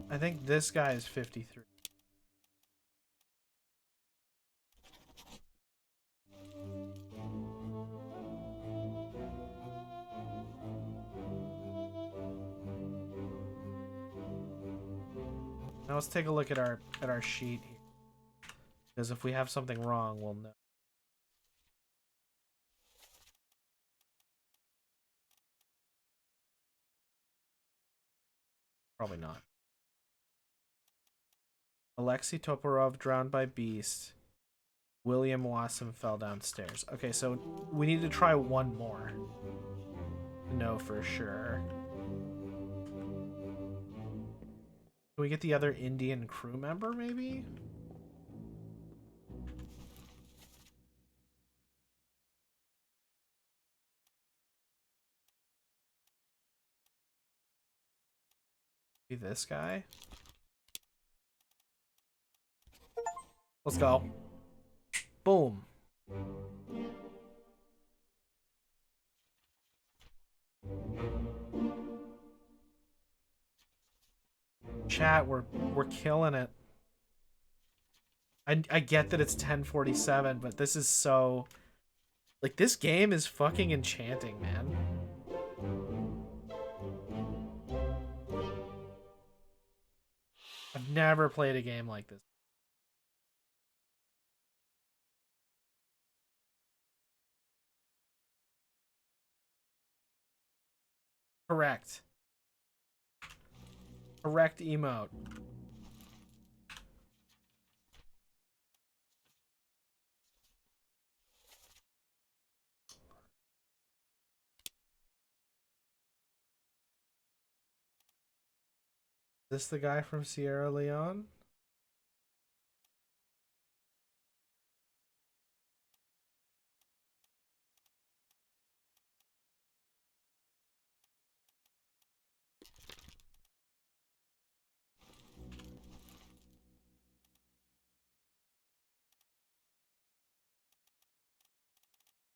I think this guy is 53. Now let's take a look at our sheet here. Because if we have something wrong, we'll know. Probably not. Alexei Toporov drowned by beast. William Wasson fell downstairs. Okay, so we need to try one more to know for sure. Can we get the other Indian crew member, maybe? Maybe this guy? Let's go. Boom. Chat, we're killing it. I get that it's 10:47, but this is so... Like, this game is fucking enchanting, man. I've never played a game like this. Correct. Correct emote. Is this the guy from Sierra Leone?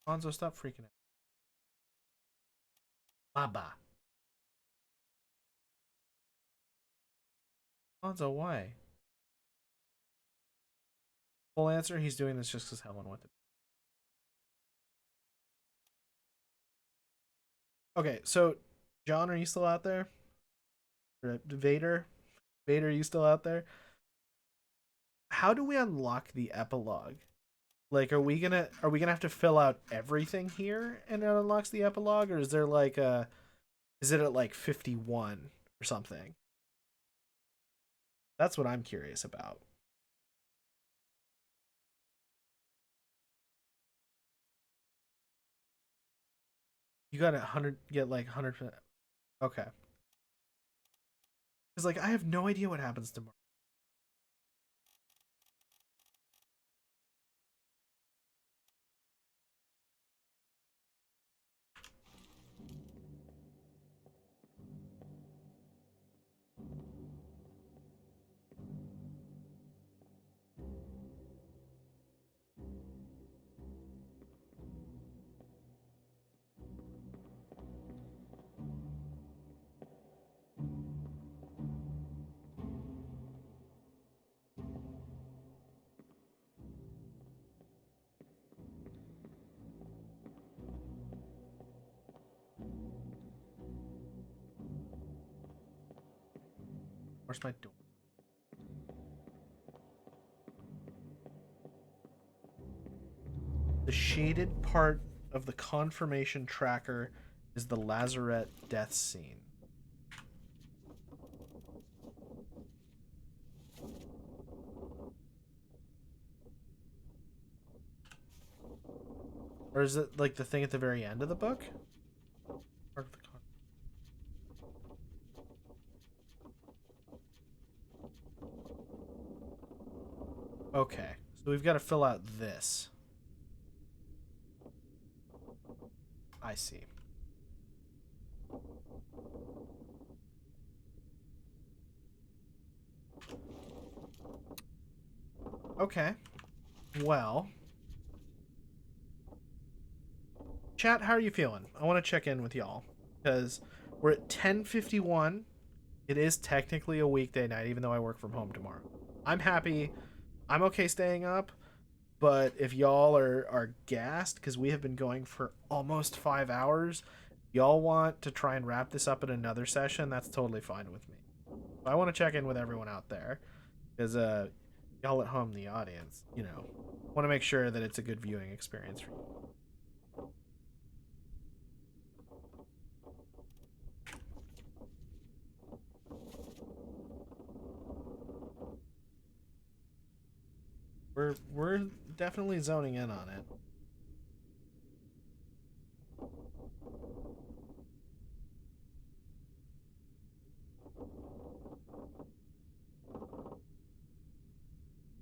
Hanzo, stop freaking out. Baba. Hanzo, why? Full answer, he's doing this just because Helen wanted to. Okay, so John, are you still out there? Or Vader? Vader, are you still out there? How do we unlock the epilogue? Like, are we gonna have to fill out everything here and it unlocks the epilogue, or is there like a, is it at like 51 or something? That's what I'm curious about. You got 100, get like 100%. Okay. Because like I have no idea what happens tomorrow. Where's my door? The shaded part of the confirmation tracker is the lazarette death scene. Or is it like the thing at the very end of the book? Part of the okay, so we've got to fill out this. I see. Okay. Well. Chat, how are you feeling? I want to check in with y'all. Because we're at 10:51. It is technically a weekday night, even though I work from home tomorrow. I'm happy. I'm okay staying up. But if y'all are gassed, because we have been going for almost 5 hours, y'all want to try and wrap this up in another session, that's totally fine with me. I want to check in with everyone out there. Because y'all at home, the audience, you know, want to make sure that it's a good viewing experience for you. We're definitely zoning in on it.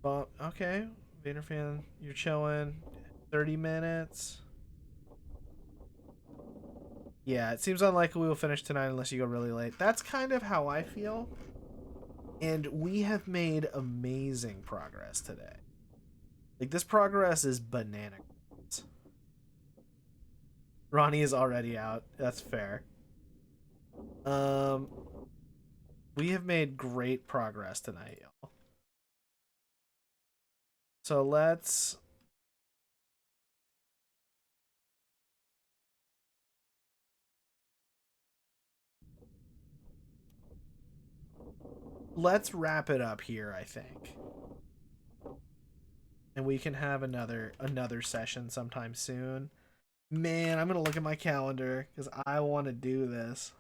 But okay, Vader fan, you're chilling. 30 minutes. Yeah, it seems unlikely we will finish tonight unless you go really late. That's kind of how I feel. And we have made amazing progress today. Like, this progress is banana. Ronnie is already out. That's fair. We have made great progress tonight, y'all. So let's wrap it up here, I think. And we can have another session sometime soon. Man, I'm gonna look at my calendar because I want to do this.